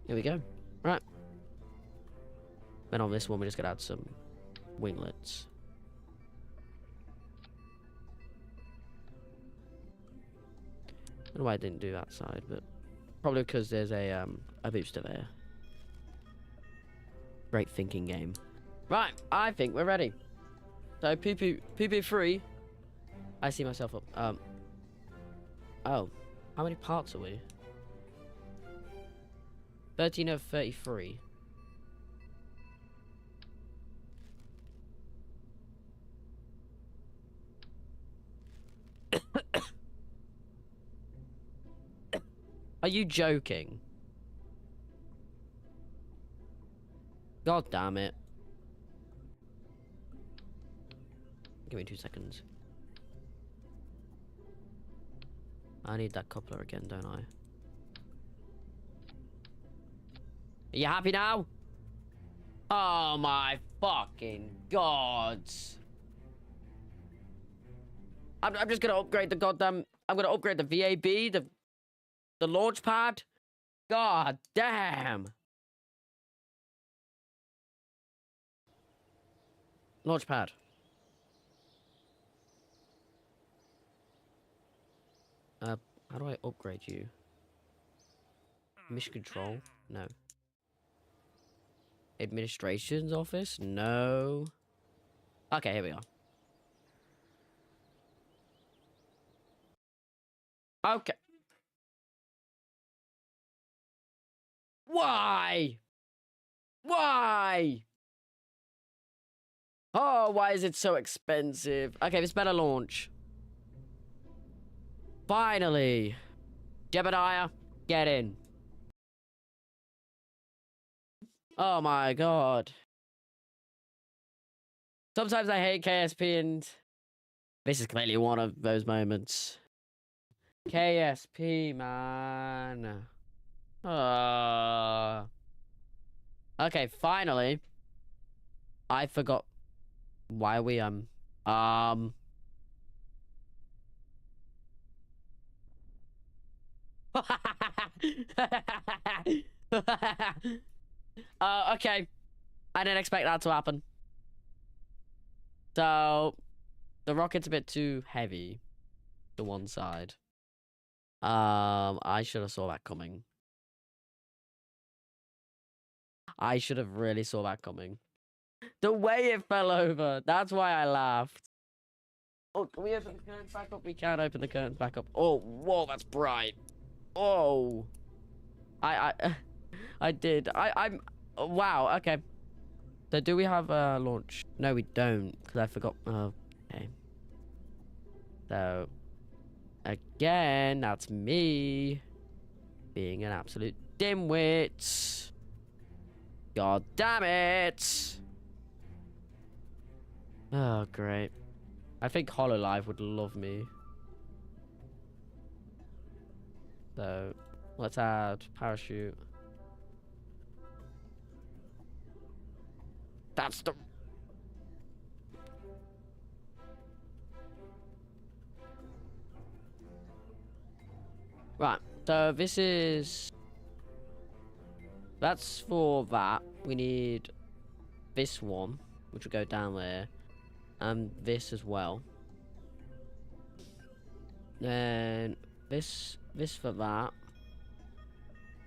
Here we go. Right. Then on this one, we're just gonna add some winglets. I don't know why I didn't do that side, but probably because there's a booster there. Great thinking game. Right, I think we're ready. So PP3. I see myself up. Oh, how many parts are we? 13 of 33. Are you joking? God damn it. Give me 2 seconds. I need that coupler again, don't I? Are you happy now? Oh my fucking gods. I'm just gonna upgrade the goddamn... I'm gonna upgrade the VAB, the launch pad. God damn. Launch pad. How do I upgrade you? Mission control? No. Administration's office? No. Okay, here we are. Okay. Why? Why? Oh, why is it so expensive? Okay, this better launch. Finally. Jebediah, get in. Oh my god. Sometimes I hate KSP, and this is clearly one of those moments. KSP, man. Okay, finally. I forgot why we, okay. I didn't expect that to happen. So, the rocket's a bit too heavy to one side. I should have saw that coming. I should have really saw that coming. The way it fell over, that's why I laughed. Oh, can we open the curtains back up? We can't open the curtains back up. Oh, whoa, that's bright. Oh. I did. I'm... Wow, okay. So do we have a launch? No, we don't, because I forgot. Okay. So, again, that's me being an absolute dimwit. God damn it. Oh, great. I think HoloLive would love me. So, let's add parachute. That's the... Right, so this is... That's for that. We need this one, which will go down there. And this as well. Then this for that.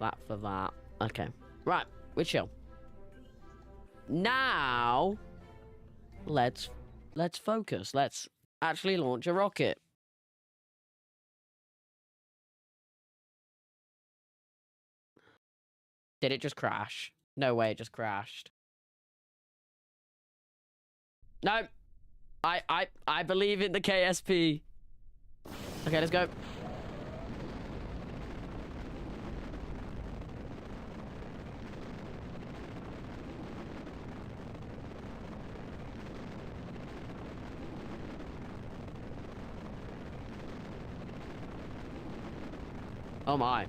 That for that. Okay. Right, we're chill. Now let's focus. Let's actually launch a rocket. Did it just crash? No way, it just crashed. No. I believe in the KSP. Okay, let's go. Oh my.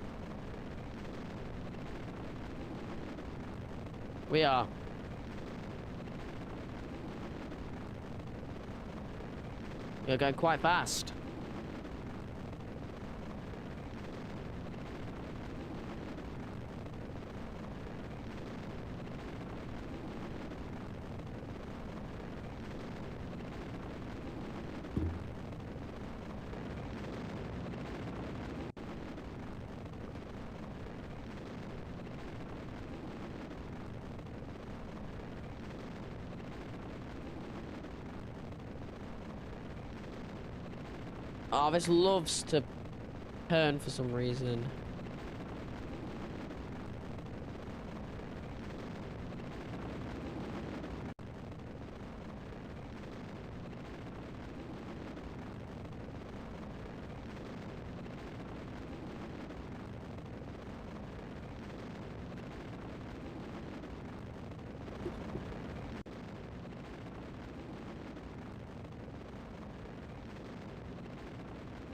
We are. We're going quite fast. Oh, this loves to turn for some reason.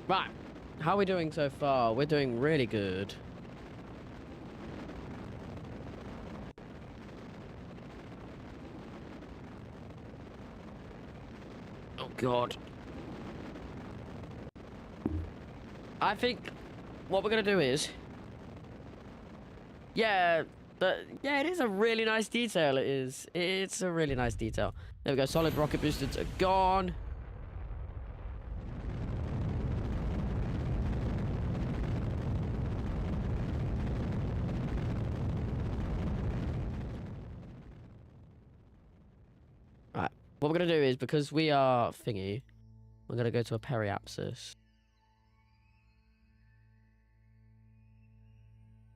Right. How are we doing so far? We're doing really good. Oh, God. I think what we're going to do is... Yeah, yeah, it is a really nice detail. It is. It's a really nice detail. There we go. Solid rocket boosters are gone. Right. What we're going to do is, because we are thingy, we're going to go to a periapsis.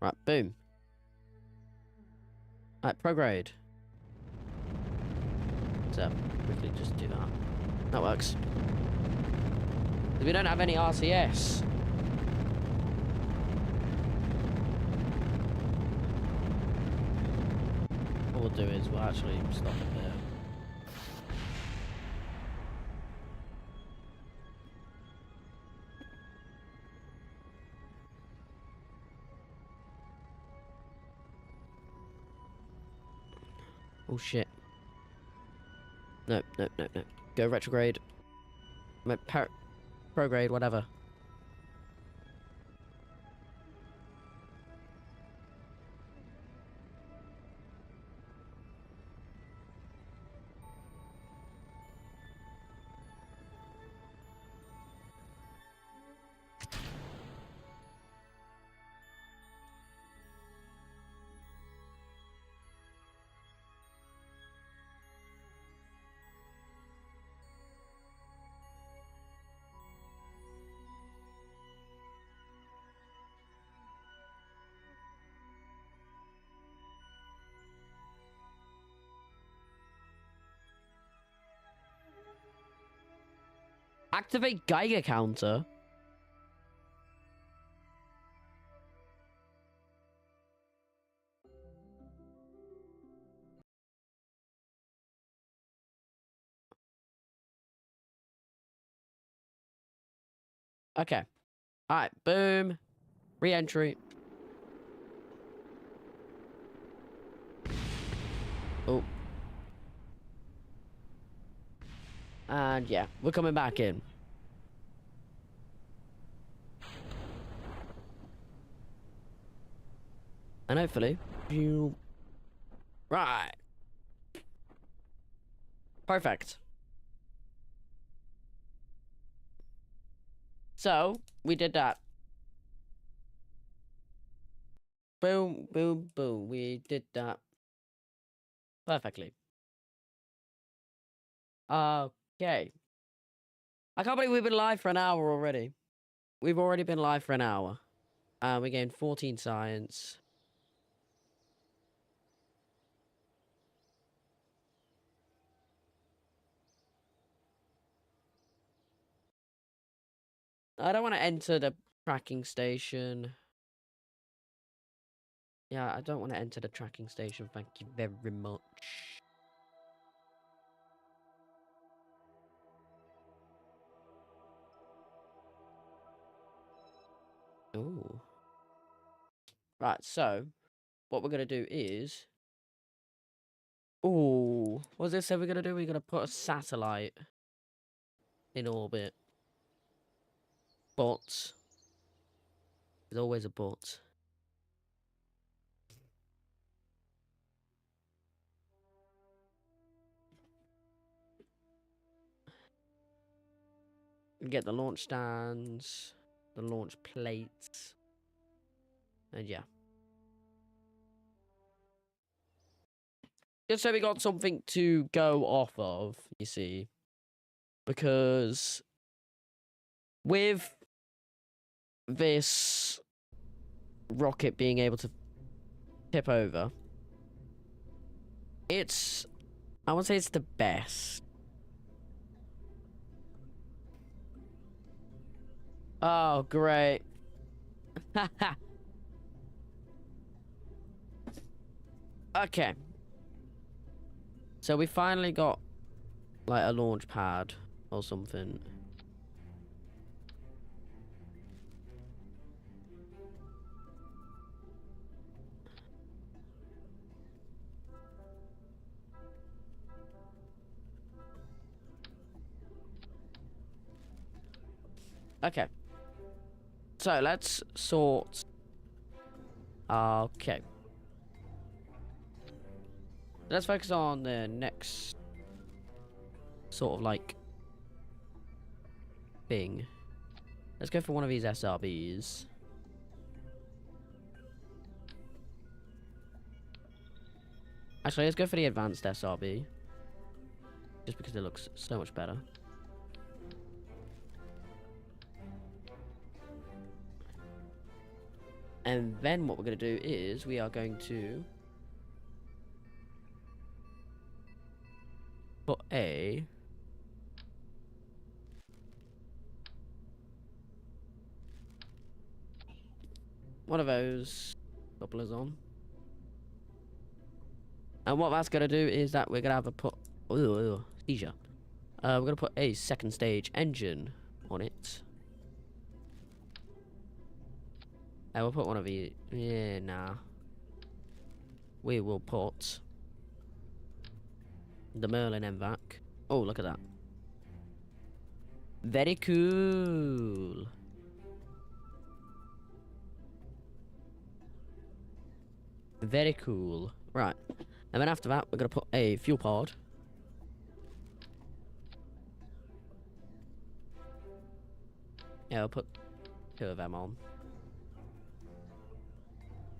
Right, boom. Right, prograde. So, quickly just do that. That works. We don't have any RCS. What we'll do is we'll actually stop it there. Oh shit. No, no, no, no. Go retrograde. Prograde, whatever. Activate Geiger counter. Okay. Alright, boom. Re-entry. Oh. And yeah, we're coming back in. And hopefully... Right. Perfect. So, we did that. Boom, boom, boom. We did that. Perfectly. Okay. I can't believe we've been live for an hour already. We've already been live for an hour. We gained 14 science. I don't want to enter the tracking station. Yeah, I don't want to enter the tracking station. Thank you very much. Ooh. Right, so what we're going to do is... Ooh, what's this say we're going to do? We're going to put a satellite in orbit. But... There's always a but. We get the launch stands, the launch plates, and yeah. Just so we got something to go off of, you see. Because with this rocket being able to tip over, it's... I won't say it's the best. Oh, great. Okay. So we finally got, like, a launch pad or something. Okay. So let's sort... Okay. Let's focus on the next sort of like thing. Let's go for one of these SRBs. Actually, let's go for the advanced SRB. Just because it looks so much better. And then what we're going to do is we are going to put a... one of those couplers on. And what that's going to do is that we're going to have a put... seizure. We're going to put a second stage engine on it. And we'll put one of these... Yeah, nah. We will put... the Merlin MVAC. Oh, look at that. Very cool. Very cool. Right. And then after that, we're going to put a fuel pod. Yeah, we'll put 2 of them on.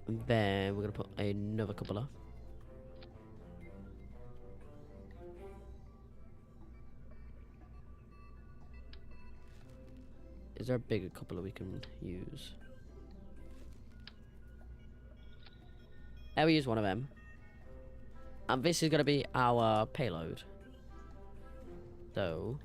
And then we're going to put another coupler. Is there a bigger coupler we can use? Yeah, we use one of them. And this is going to be our payload. So...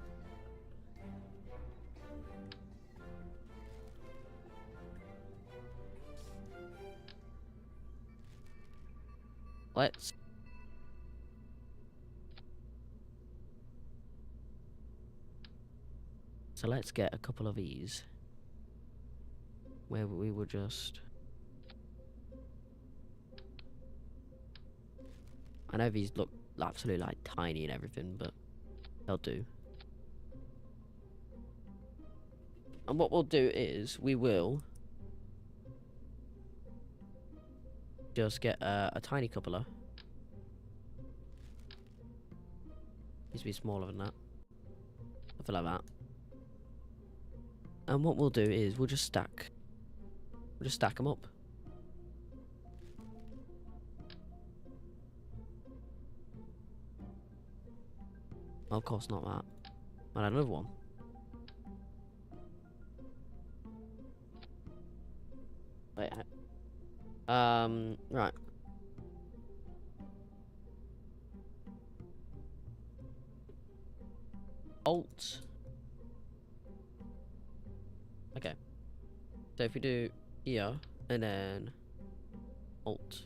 let's... so let's get a couple of these. Where we will just... I know these look absolutely like tiny and everything, but they'll do. And what we'll do is we will just get a tiny coupler. Needs to be smaller than that. Something like that. And what we'll do is we'll just stack. We'll just stack them up. Well, of course not that. I'll add another one. Wait. Right. Alt. So if we do here and then Alt.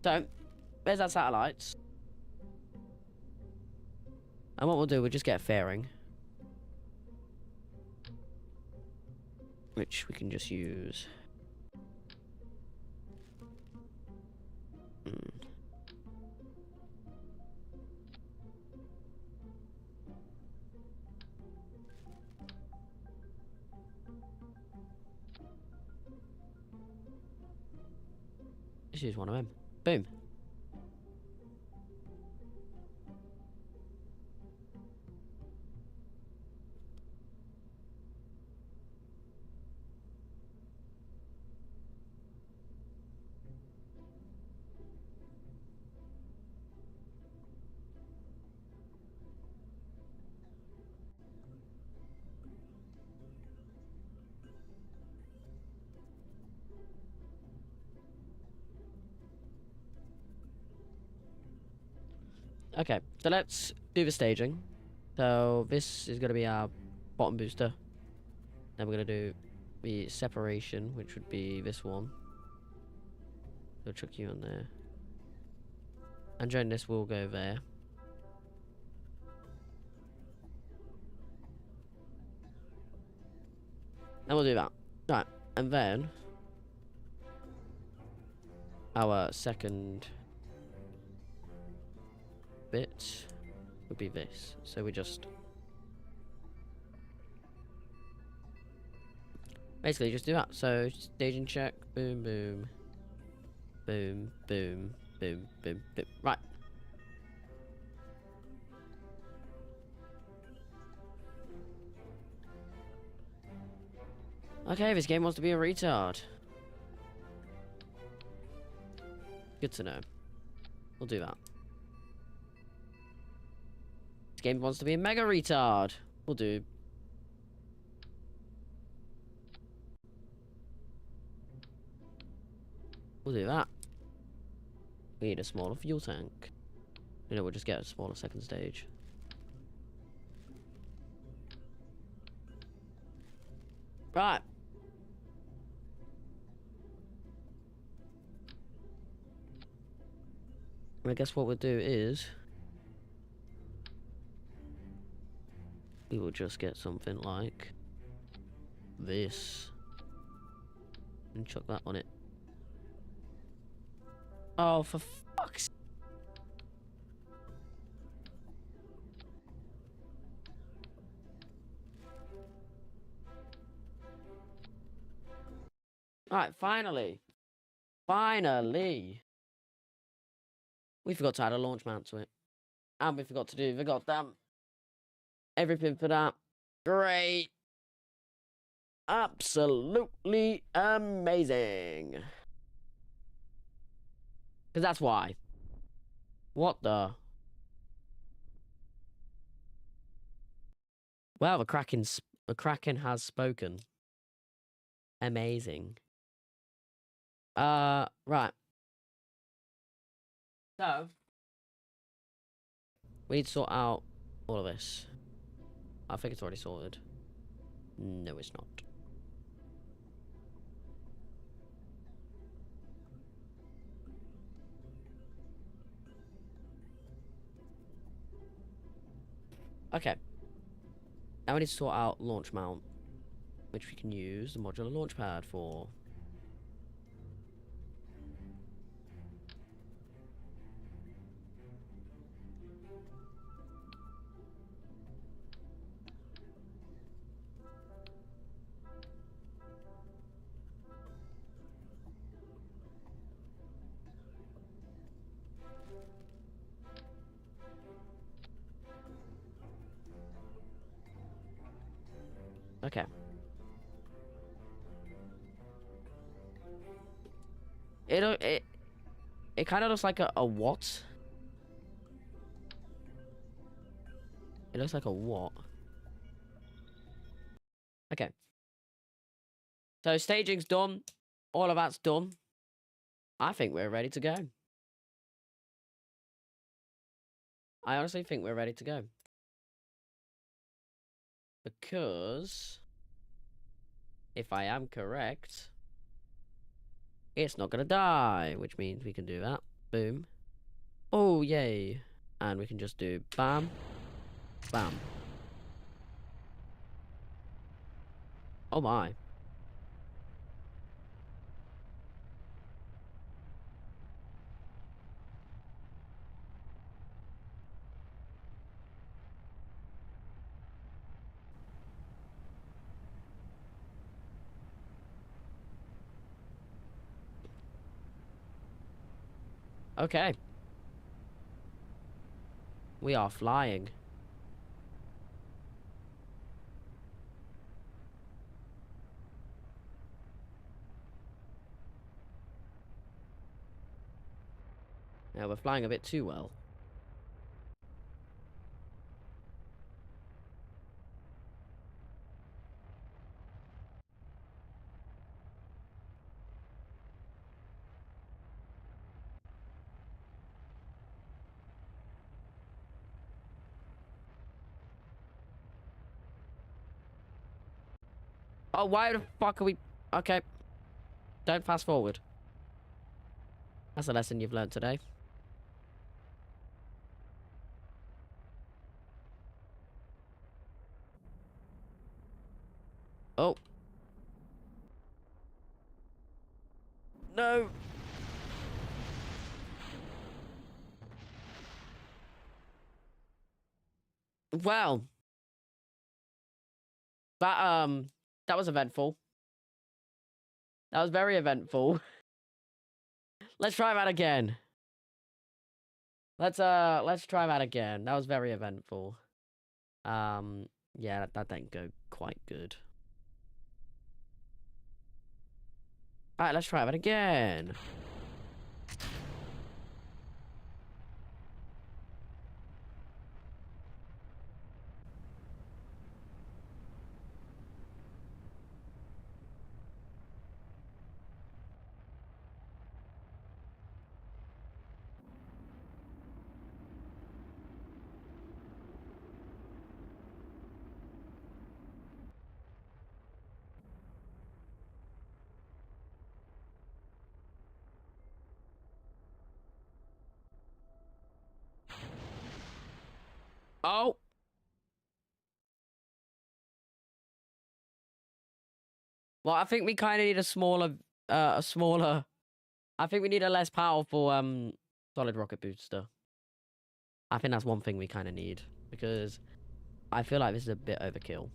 So, there's our satellites. And what we'll do, we'll just get a fairing. Which we can just use. Just use one of them. Boom. Okay, so let's do the staging. So this is going to be our bottom booster. Then we're going to do the separation, which would be this one. So chuck you on there. And during this, we'll go there. And we'll do that. Right, and then our second bit would be this. So we just basically just do that. So staging check, boom, boom, boom, boom, boom, boom, boom. Right. Okay, this game wants to be a retard. Good to know. We'll do that. This game wants to be a mega retard. We'll do. We'll do that. We need a smaller fuel tank. You know, we'll just get a smaller second stage. Right. I guess what we'll do is we will just get something like this and chuck that on it. Oh, for fuck's... Alright, finally. Finally. We forgot to add a launch mount to it. And we forgot to do the goddamn everything for that. Great. Absolutely amazing. Because that's why. What the... Well, the Kraken has spoken. Amazing. Right. So, we need to sort out all of this. I think it's already sorted. No, it's not. Okay. Now we need to sort out launch mount, which we can use the modular launch pad for. Okay. kind of looks like a what? It looks like a what? Okay. So staging's done. All of that's done. I think we're ready to go. I honestly think we're ready to go. Because if I am correct, it's not gonna die, which means we can do that. Boom. Oh, yay. And we can just do bam, bam. Oh my. Okay. We are flying. Yeah, we're flying a bit too well. Oh, why the fuck are we... Okay. Don't fast forward. That's a lesson you've learned today. Oh. No. Well. That was eventful. That was very eventful. Let's try that again. Let's try that again. That was very eventful. Yeah, that didn't go quite good. Alright, let's try that again. Oh. Well, I think we kind of need a smaller, I think we need a less powerful, solid rocket booster. I think that's one thing we kind of need, because I feel like this is a bit overkill.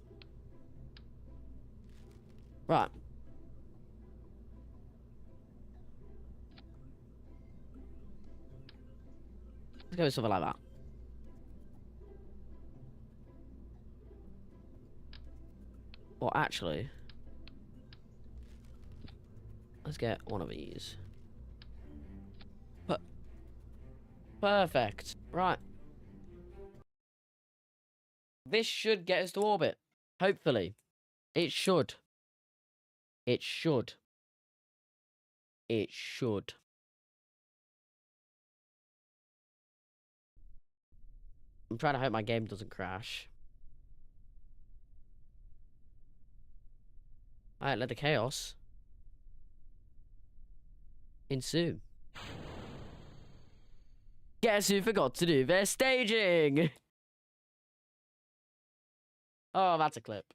Right. Let's go with something like that. Or actually, let's get one of these. Perfect. Right. This should get us to orbit. Hopefully. It should. It should. It should. I'm trying to hope my game doesn't crash. Alright, let the chaos ensue. Guess who forgot to do their staging? Oh, that's a clip.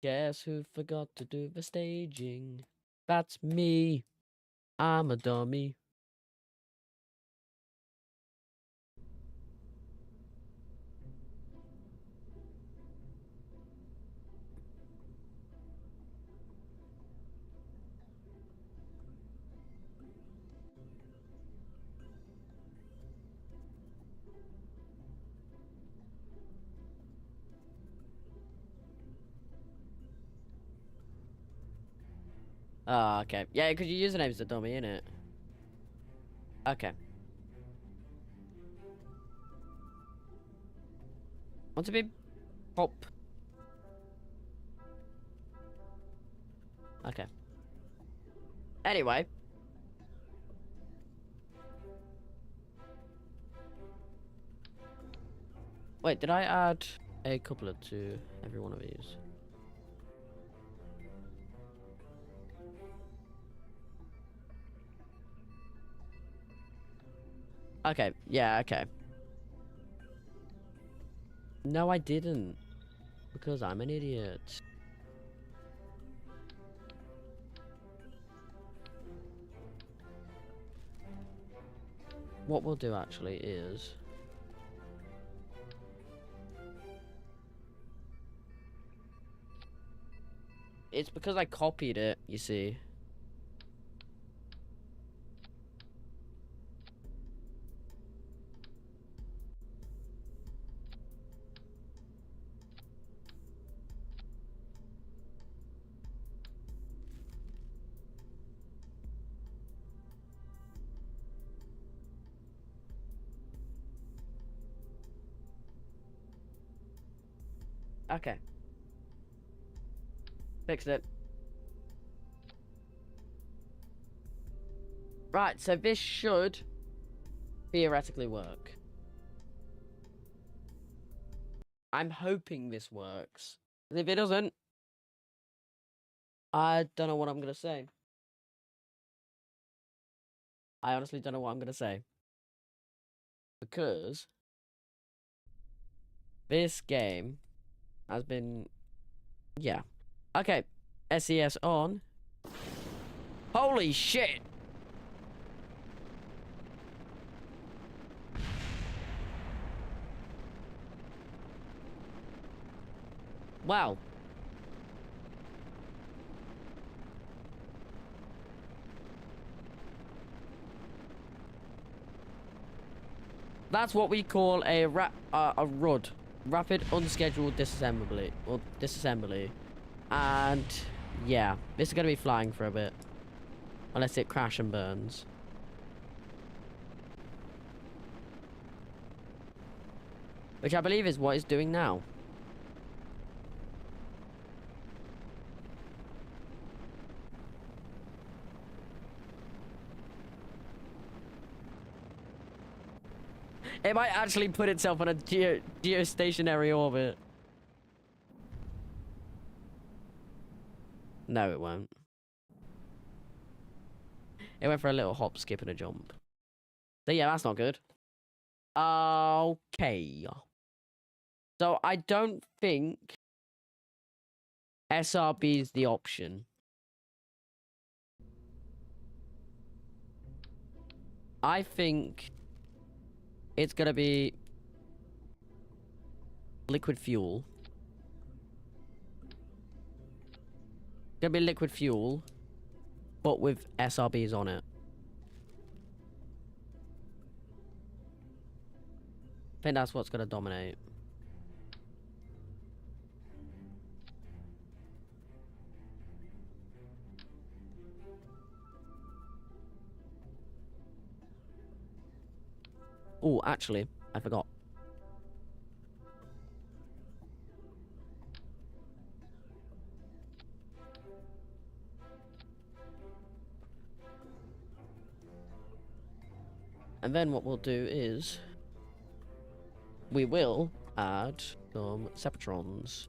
Guess who forgot to do the staging? That's me. I'm a dummy. Oh, okay. Yeah, because your username's a dummy, innit? Okay. Want to be pop? Okay. Anyway. Wait, did I add a couplet to every one of these? Okay, yeah, okay. No, I didn't. Because I'm an idiot. What we'll do actually is... It's because I copied it, you see. Okay. Fixed it. Right, so this should theoretically work. I'm hoping this works. If it doesn't, I don't know what I'm gonna say. I honestly don't know what I'm gonna say. Because this game has been... Yeah. Okay. SES on. Holy shit! Wow. That's what we call a RUD. Rapid Unscheduled Disassembly. Or disassembly. And yeah, this is gonna be flying for a bit. Unless it crash and burns. Which I believe is what it's doing now. It might actually put itself on a geostationary orbit. No, it won't. It went for a little hop, skip, and a jump. So yeah, that's not good. Okay. So I don't think SRB is the option. I think it's gonna be liquid fuel. Gonna be liquid fuel, but with SRBs on it. I think that's what's gonna dominate. Oh, actually, I forgot. And then what we'll do is we will add some Separatrons.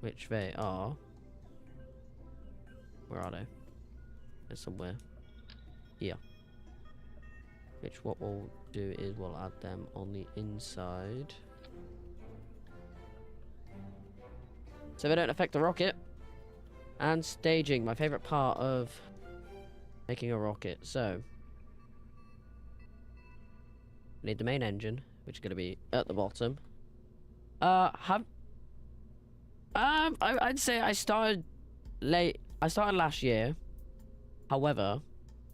Which they are. Where are they? They're somewhere. Here. Which what we'll do is we'll add them on the inside. So they don't affect the rocket. And staging, my favorite part of making a rocket. So we need the main engine, which is going to be at the bottom. I'd say I started late. I started last year. However,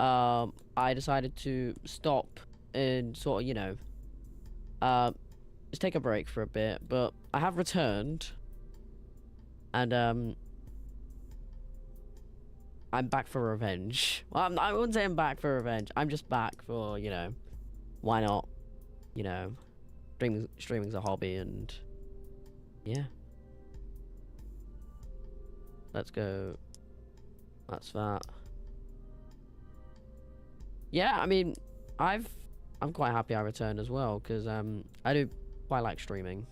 I decided to stop and sort of, you know, just take a break for a bit. But I have returned, and I'm back for revenge. Well, I wouldn't say I'm back for revenge. I'm just back for, you know, why not? You know, streaming's a hobby, and yeah. Let's go. That's that. Yeah, I mean, I'm quite happy I returned as well, because I do quite like streaming.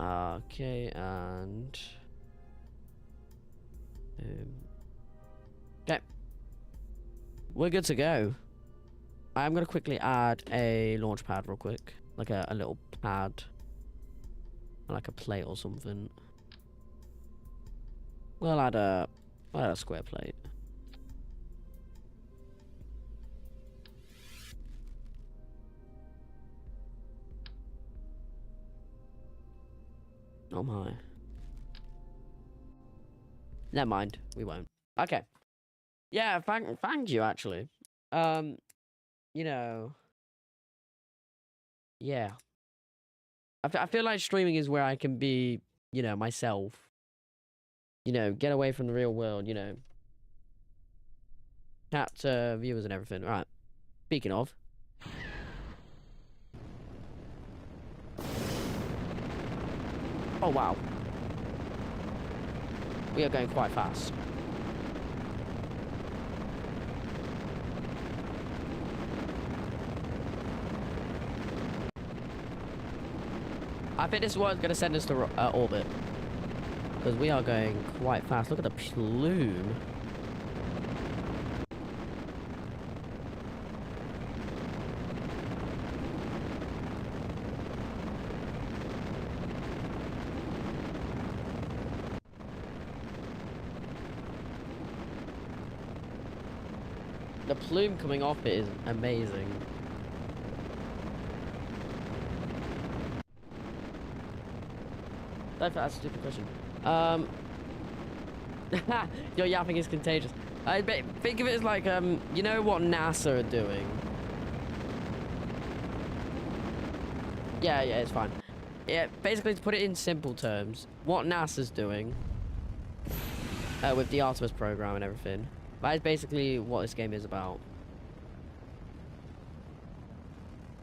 Okay, and okay, we're good to go. I'm gonna quickly add a launch pad real quick, like a little pad, like a plate or something. We'll add a square plate. Oh my. Never mind, we won't. Okay. Yeah, thank you actually. You know, yeah. I feel like streaming is where I can be, you know, myself. You know, get away from the real world, you know. Chat to viewers and everything. All right. Speaking of. Oh, wow. We are going quite fast. I think this is what's going to send us to orbit. Because we are going quite fast. Look at the plume. The plume coming off it is amazing. That's a stupid question. Your yapping is contagious. Think of it as like, you know what NASA are doing? Yeah, it's fine. Yeah, basically, to put it in simple terms, what NASA's doing with the Artemis program and everything, that is basically what this game is about.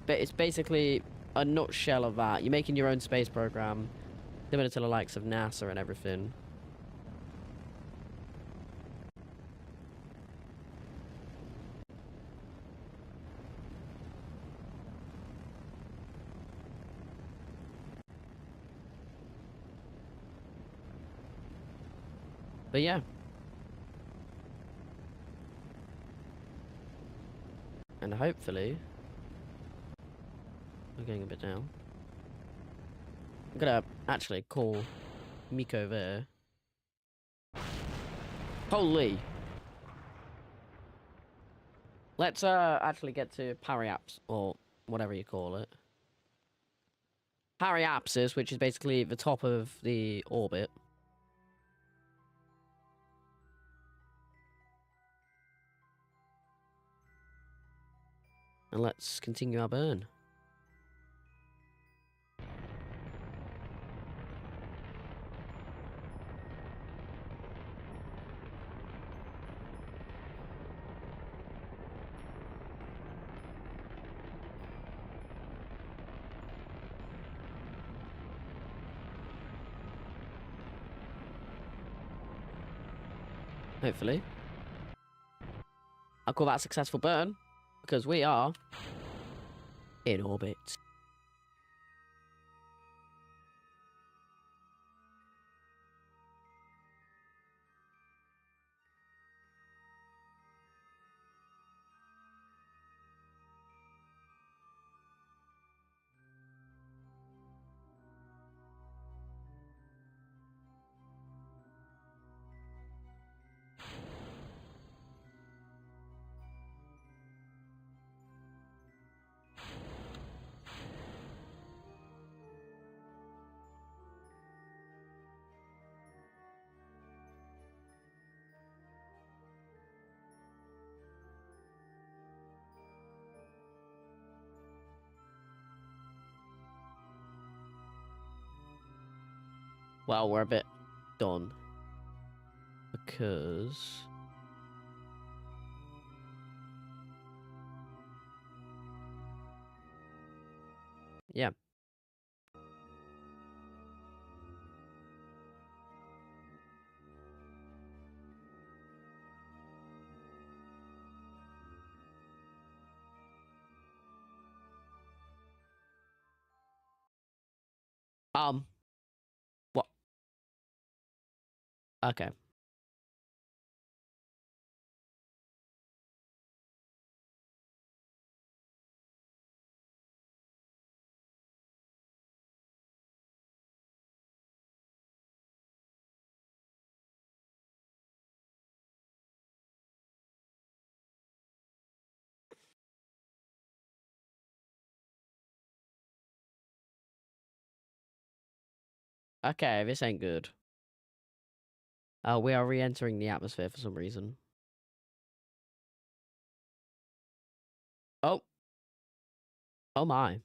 But it's basically a nutshell of that. You're making your own space program, similar to the likes of NASA and everything. But yeah. And hopefully... We're getting a bit down. I'm gonna actually call Miko there. Holy! Let's actually get to Periapsis, or whatever you call it. Periapsis, which is basically the top of the orbit. And let's continue our burn. Hopefully. I'll call that a successful burn, because we are in orbit. Well, we're a bit done. because yeah. What? Okay. Okay, this ain't good. We are re-entering the atmosphere for some reason. Oh. Oh my.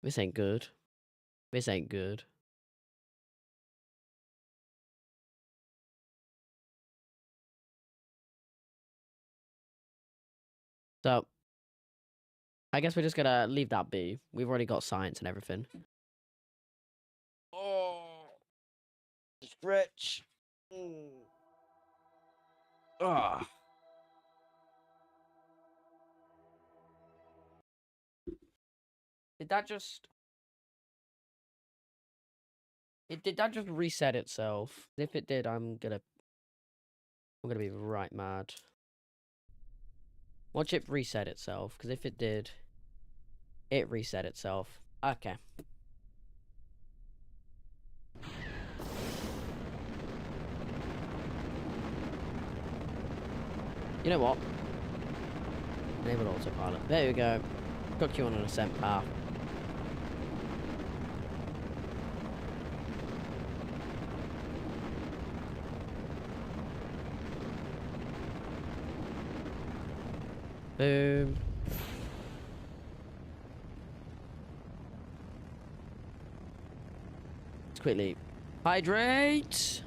This ain't good. This ain't good. So, I guess we're just gonna leave that be. We've already got science and everything. Oh, stretch. Ah. Did that just? Did that just reset itself? If it did, I'm gonna be right mad. Watch it reset itself, because if it did, it reset itself. Okay. You know what? Enable autopilot. There we go. Took you on an ascent path. Boom. Let's quickly hydrate.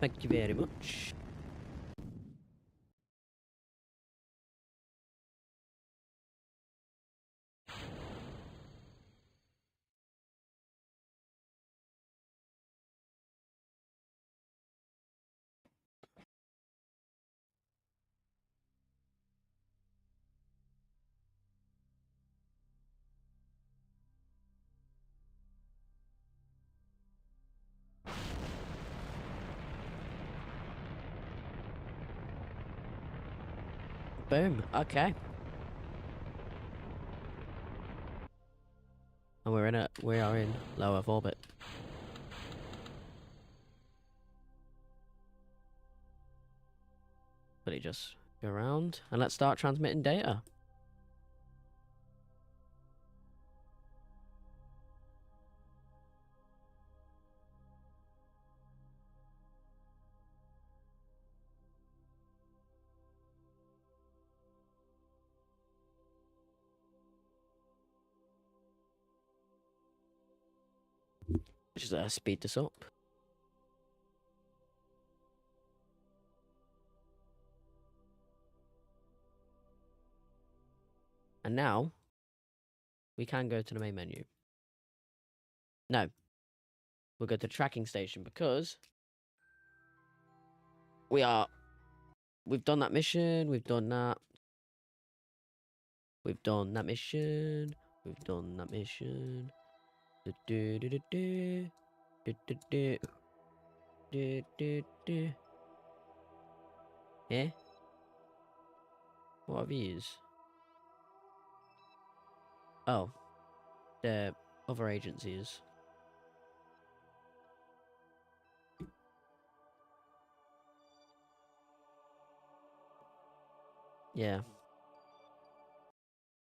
Thank you very much. Boom. Okay. And we are in low Earth orbit. But it just go around and let's start transmitting data. Just speed this up. And now we can go to the main menu. No, we'll go to the tracking station because we've done that mission, we've done that. We've done that mission. We've done that mission. Eh? What are these? Oh, they're other agencies. Yeah.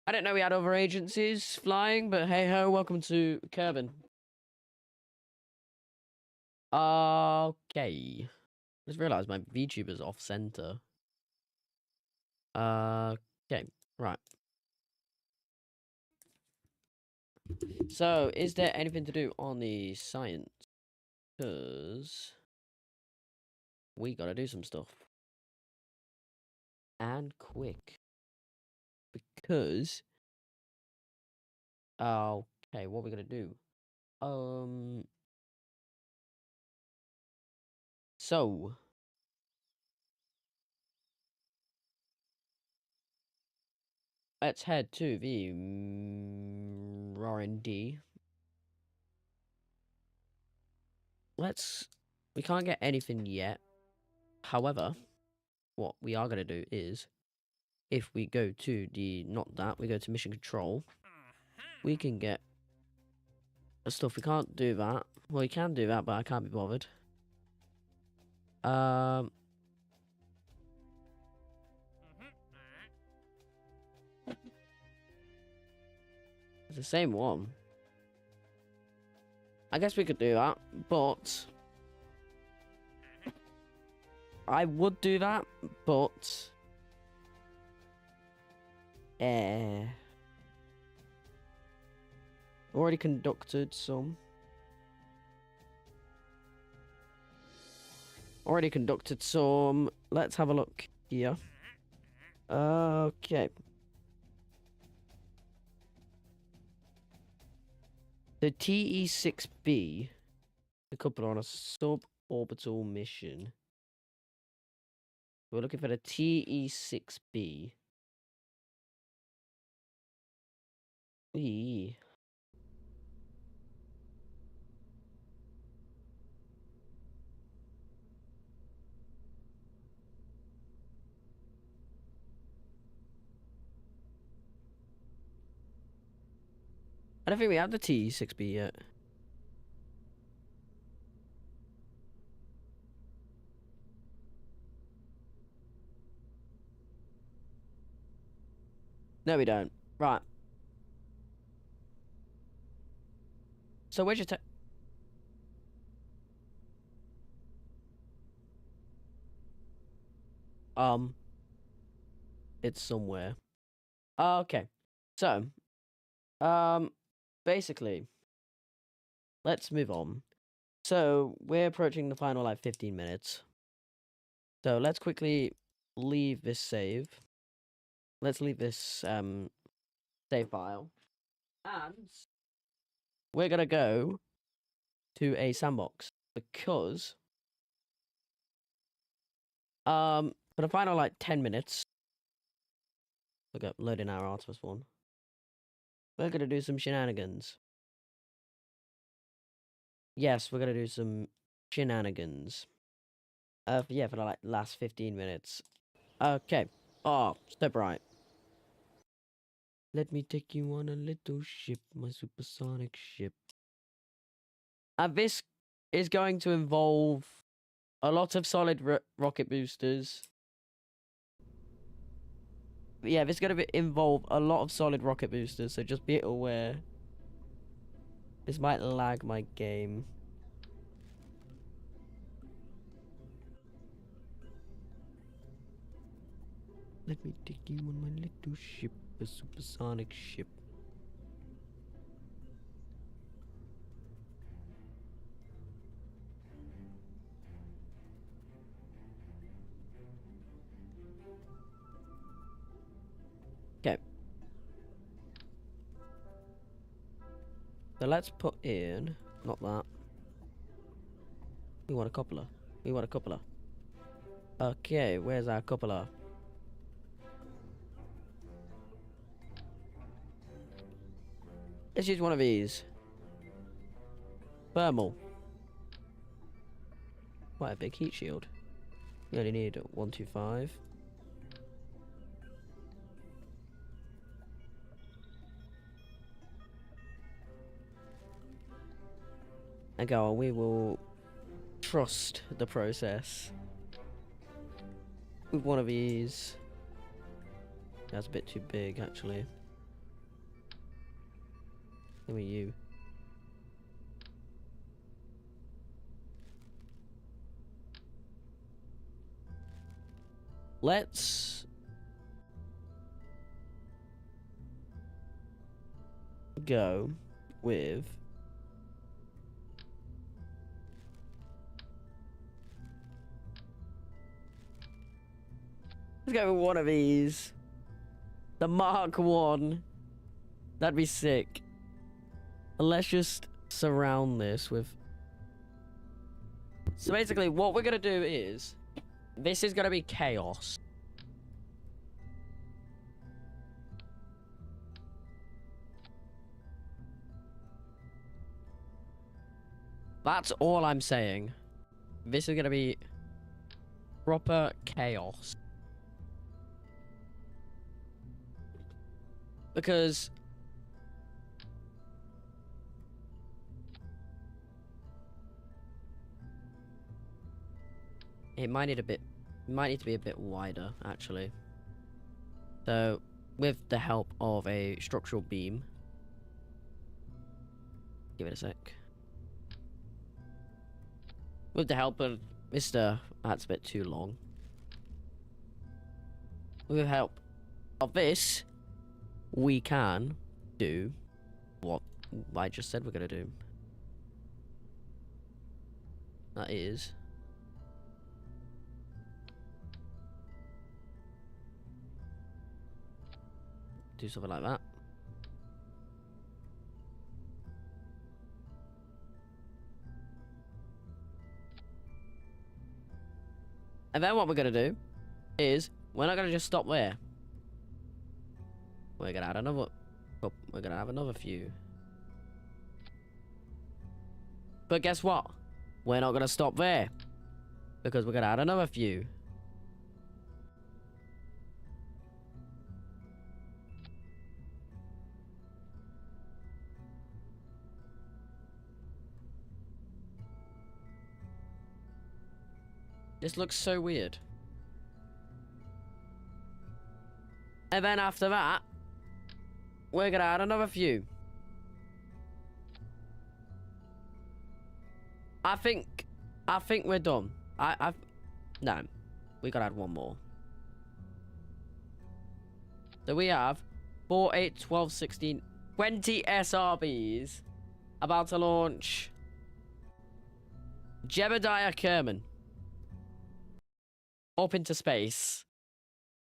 I didn't know we had other agencies flying, but hey ho, welcome to Kerbin. Okay. Just realised my VTuber's off center. Okay, right. So, is there anything to do on the science? Because we gotta do some stuff. And quick. Because... Okay, what are we gonna do? So... Let's head to the R&D. We can't get anything yet. However, what we are going to do is, if we go to we go to mission control, we can get stuff. We can't do that. Well, we can do that, but I can't be bothered. It's the same one. I guess we could do that, but I would do that, but already conducted some. Let's have a look here. Okay. The TE-6B, the couple on a suborbital mission. We're looking for the TE-6B. Eee. I don't think we have the TE-6B yet. No, we don't. Right. So where's your it's somewhere. Okay. So, basically, let's move on. So, we're approaching the final, like, 15 minutes. So, let's quickly leave this save. Let's leave this, save file. And we're gonna go to a sandbox because, for the final, like, 10 minutes, look up loading our Artemis one. We're gonna do some shenanigans. Yes, we're gonna do some shenanigans. Yeah, for the like last 15 minutes. Okay. Oh, step right. Let me take you on a little ship, my supersonic ship. This is going to involve a lot of solid rocket boosters. Yeah, this is going to involve a lot of solid rocket boosters, so just be aware. This might lag my game. Let me take you on my little ship, a supersonic ship. Okay. So let's put in, not that. We want a coupler. We want a coupler. Okay, where's our coupler? Let's use one of these. Thermal. Quite a big heat shield. We only need 125. And go on, we will trust the process. With one of these. That's a bit too big, actually. Give me you. Let's go with... Let's go with one of these. The Mark 1. That'd be sick. And let's just surround this with... So basically, what we're going to do is... This is going to be chaos. That's all I'm saying. This is going to be... proper chaos. Because... It might need a bit... might need to be a bit wider, actually. So, with the help of a structural beam... Give it a sec. With the help of Mr... That's a bit too long. With the help of this... We can do what I just said we're gonna do. That is... do something like that. And then what we're gonna do is we're not gonna just stop there. We're gonna add another. Oh, we're gonna have another few. But guess what? We're not gonna stop there because we're gonna add another few. This looks so weird. And then after that, we're gonna add another few. I think we're done. No, we gotta add one more. So we have 4, 8, 12, 16, 20 SRBs about to launch Jebediah Kerman up into space.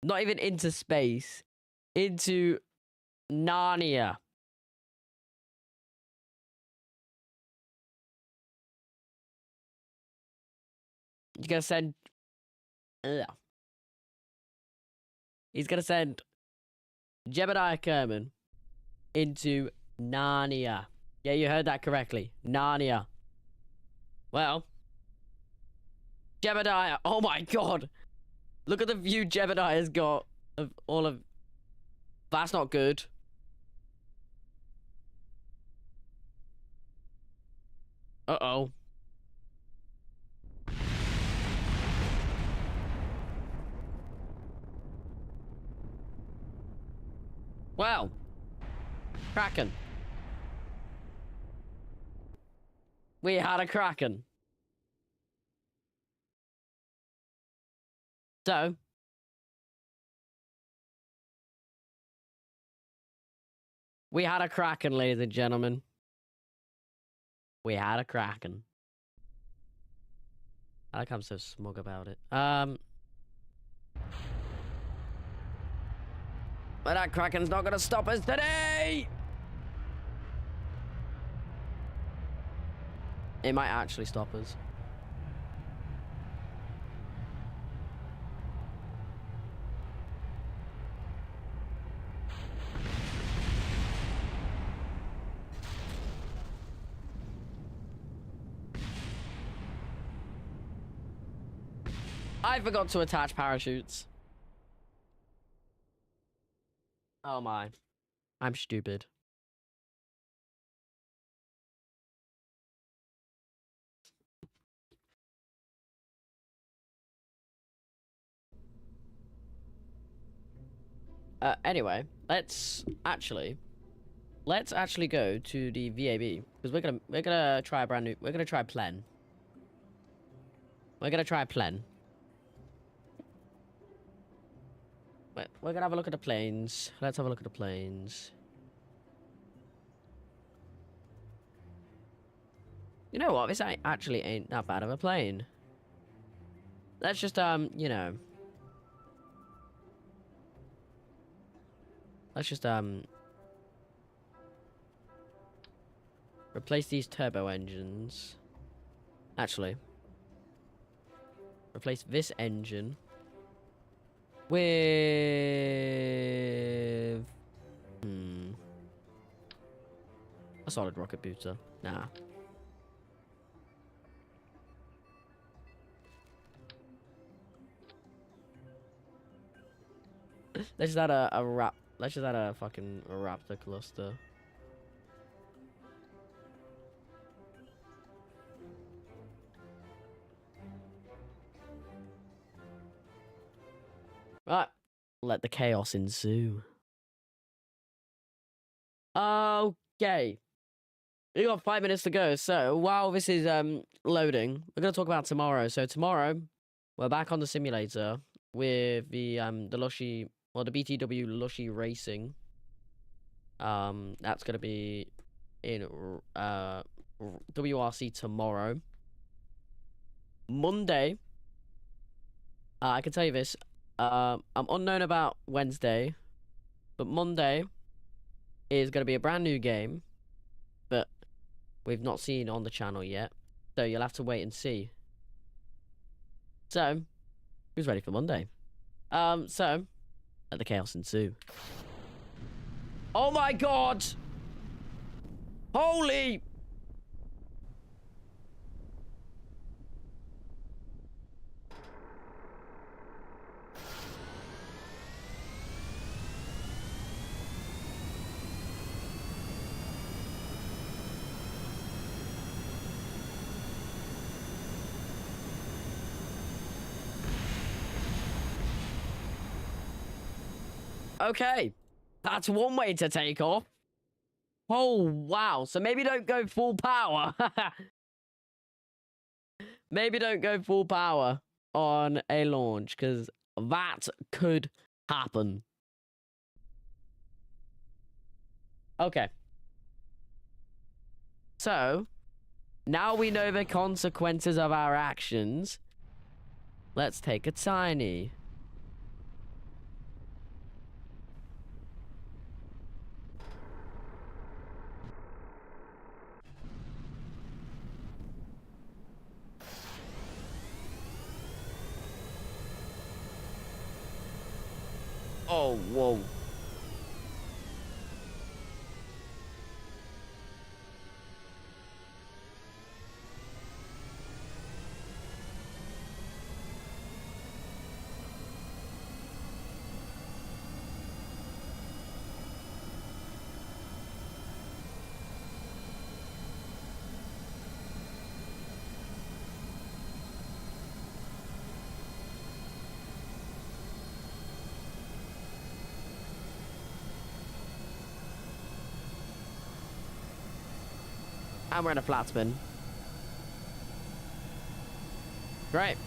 Not even into space. Into Narnia. He's gonna send... He's gonna send Jebediah Kerman into Narnia. Yeah, you heard that correctly. Narnia. Well... Jebediah... Oh my god! Look at the view Jebediah's got of all of... That's not good. Uh-oh. Well. Kraken. We had a Kraken. So. We had a Kraken, ladies and gentlemen. We had a Kraken. I like I'm so smug about it. But that Kraken's not gonna stop us today! It might actually stop us. I forgot to attach parachutes. Oh my. I'm stupid. Anyway, let's actually go to the VAB because we're gonna try a brand new. We're gonna try Plen. We're gonna try Plen. We're gonna have a look at the planes. Let's have a look at the planes. You know what? This actually ain't that bad of a plane. Let's just, you know. Let's just, replace these turbo engines. Actually. Replace this engine with... a solid rocket booster. Nah. Let's just add let's just add a fucking raptor cluster. Right. Let the chaos ensue. Okay. We got 5 minutes to go. So while this is loading, we're gonna talk about tomorrow. So tomorrow, we're back on the simulator with the Lushy, well, the BTW Lushy Racing. That's gonna be in WRC tomorrow. Monday, I can tell you this. I'm unknown about Wednesday, but Monday is gonna be a brand new game, but we've not seen on the channel yet. So you'll have to wait and see. So, who's ready for Monday? So, let the chaos ensue. Oh my god! Holy! Okay, that's one way to take off. Oh, wow. So maybe don't go full power. Maybe don't go full power on a launch, because that could happen. Okay. So, now we know the consequences of our actions. Let's take a tiny. Oh, whoa. And we're in a flat spin. Great.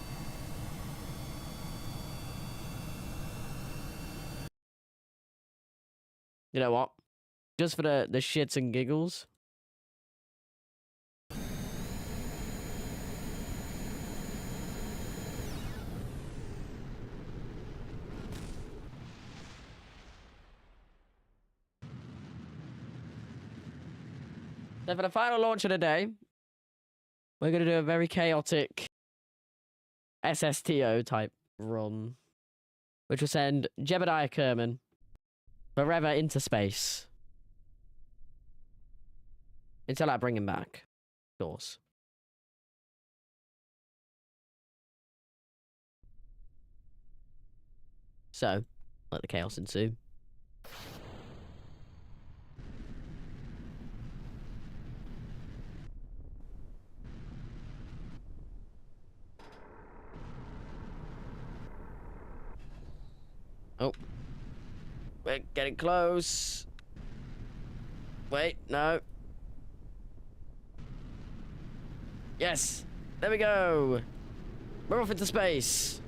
You know what? Just for the shits and giggles. So for the final launch of the day, we're going to do a very chaotic SSTO type run, which will send Jebediah Kerman forever into space. Until I bring him back, of course. So, let the chaos ensue. Oh. We're getting close. Wait, no. Yes. There we go. We're off into space.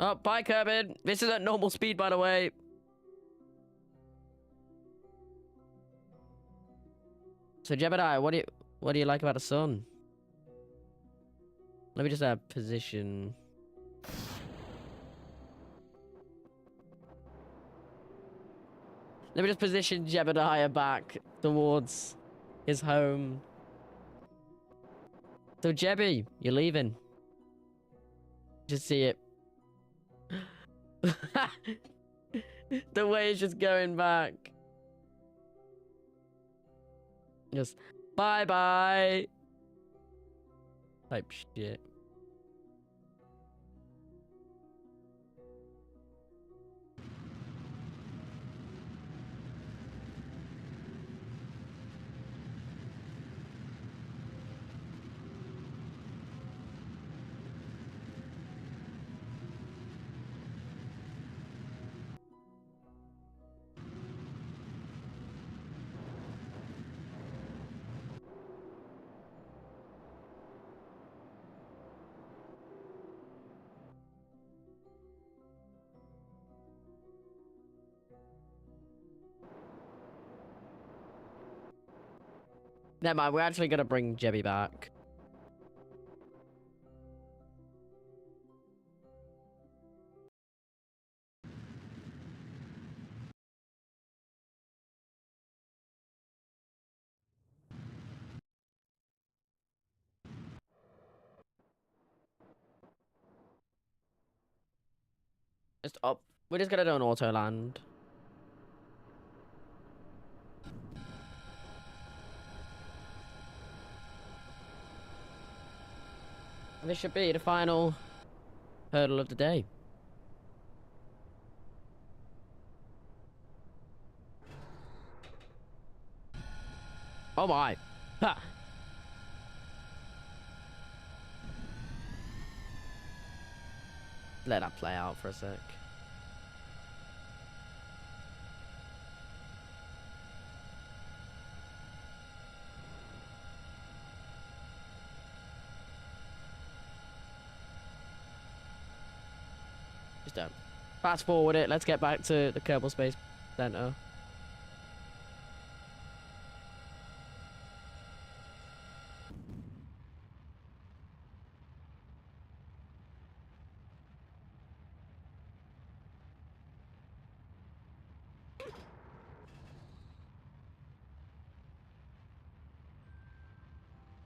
Oh, bye, Kerbin. This is at normal speed, by the way. So, Jebediah, what do you like about the sun? Let me just position. Let me just position Jebediah back towards his home. So, Jebby, you're leaving. Just see it. The way it's just going back. Just bye-bye. Type shit. Never mind, we're actually gonna bring Jebby back. Just up. We're just gonna do an auto land. This should be the final hurdle of the day. Oh my. Ha! Let that play out for a sec. Just fast forward it. Let's get back to the Kerbal Space Center.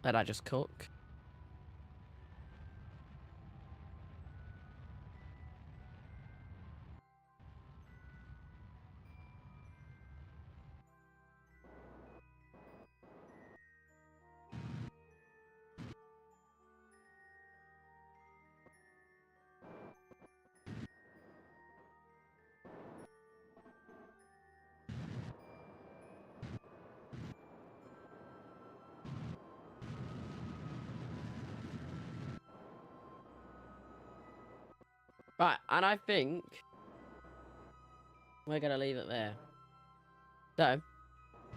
Let that just cook. Right, and I think we're gonna leave it there. So,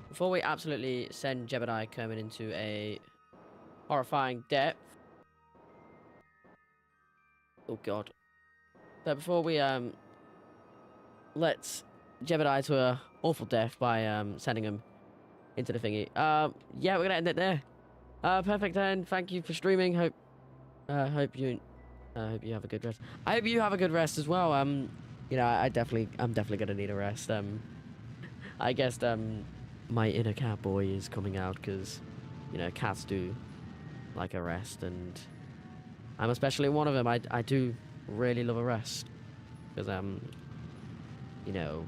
before we absolutely send Jebediah Kerman into a horrifying depth. Oh god. So before we let Jebediah to a awful death by sending him into the thingy. Yeah, we're gonna end it there. Perfect end. Thank you for streaming. Hope you have a good rest. I hope you have a good rest as well. You know, I'm definitely gonna need a rest. I guess my inner cat boy is coming out because, you know, cats do like a rest, and I'm especially one of them. I do really love a rest because you know,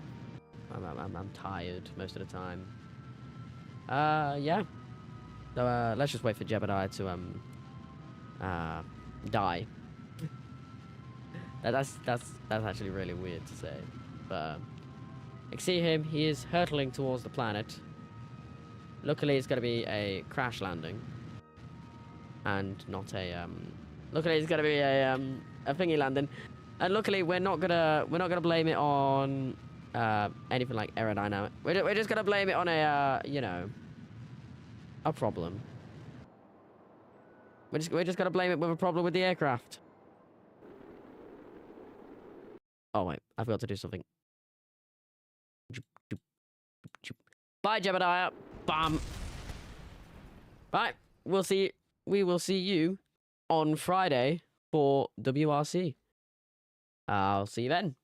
I'm tired most of the time. Yeah. So let's just wait for Jebediah to die. That's actually really weird to say, but I can see him. He is hurtling towards the planet. Luckily, it's going to be a crash landing, and not a Luckily, it's going to be a thingy landing, and luckily we're not gonna blame it on anything like aerodynamic. We're just gonna blame it on a you know, a problem. We're just gonna blame it with a problem with the aircraft. Oh, wait. I forgot to do something. Bye, Jebediah. Bam. Right. We will see you on Friday for WRC. I'll see you then.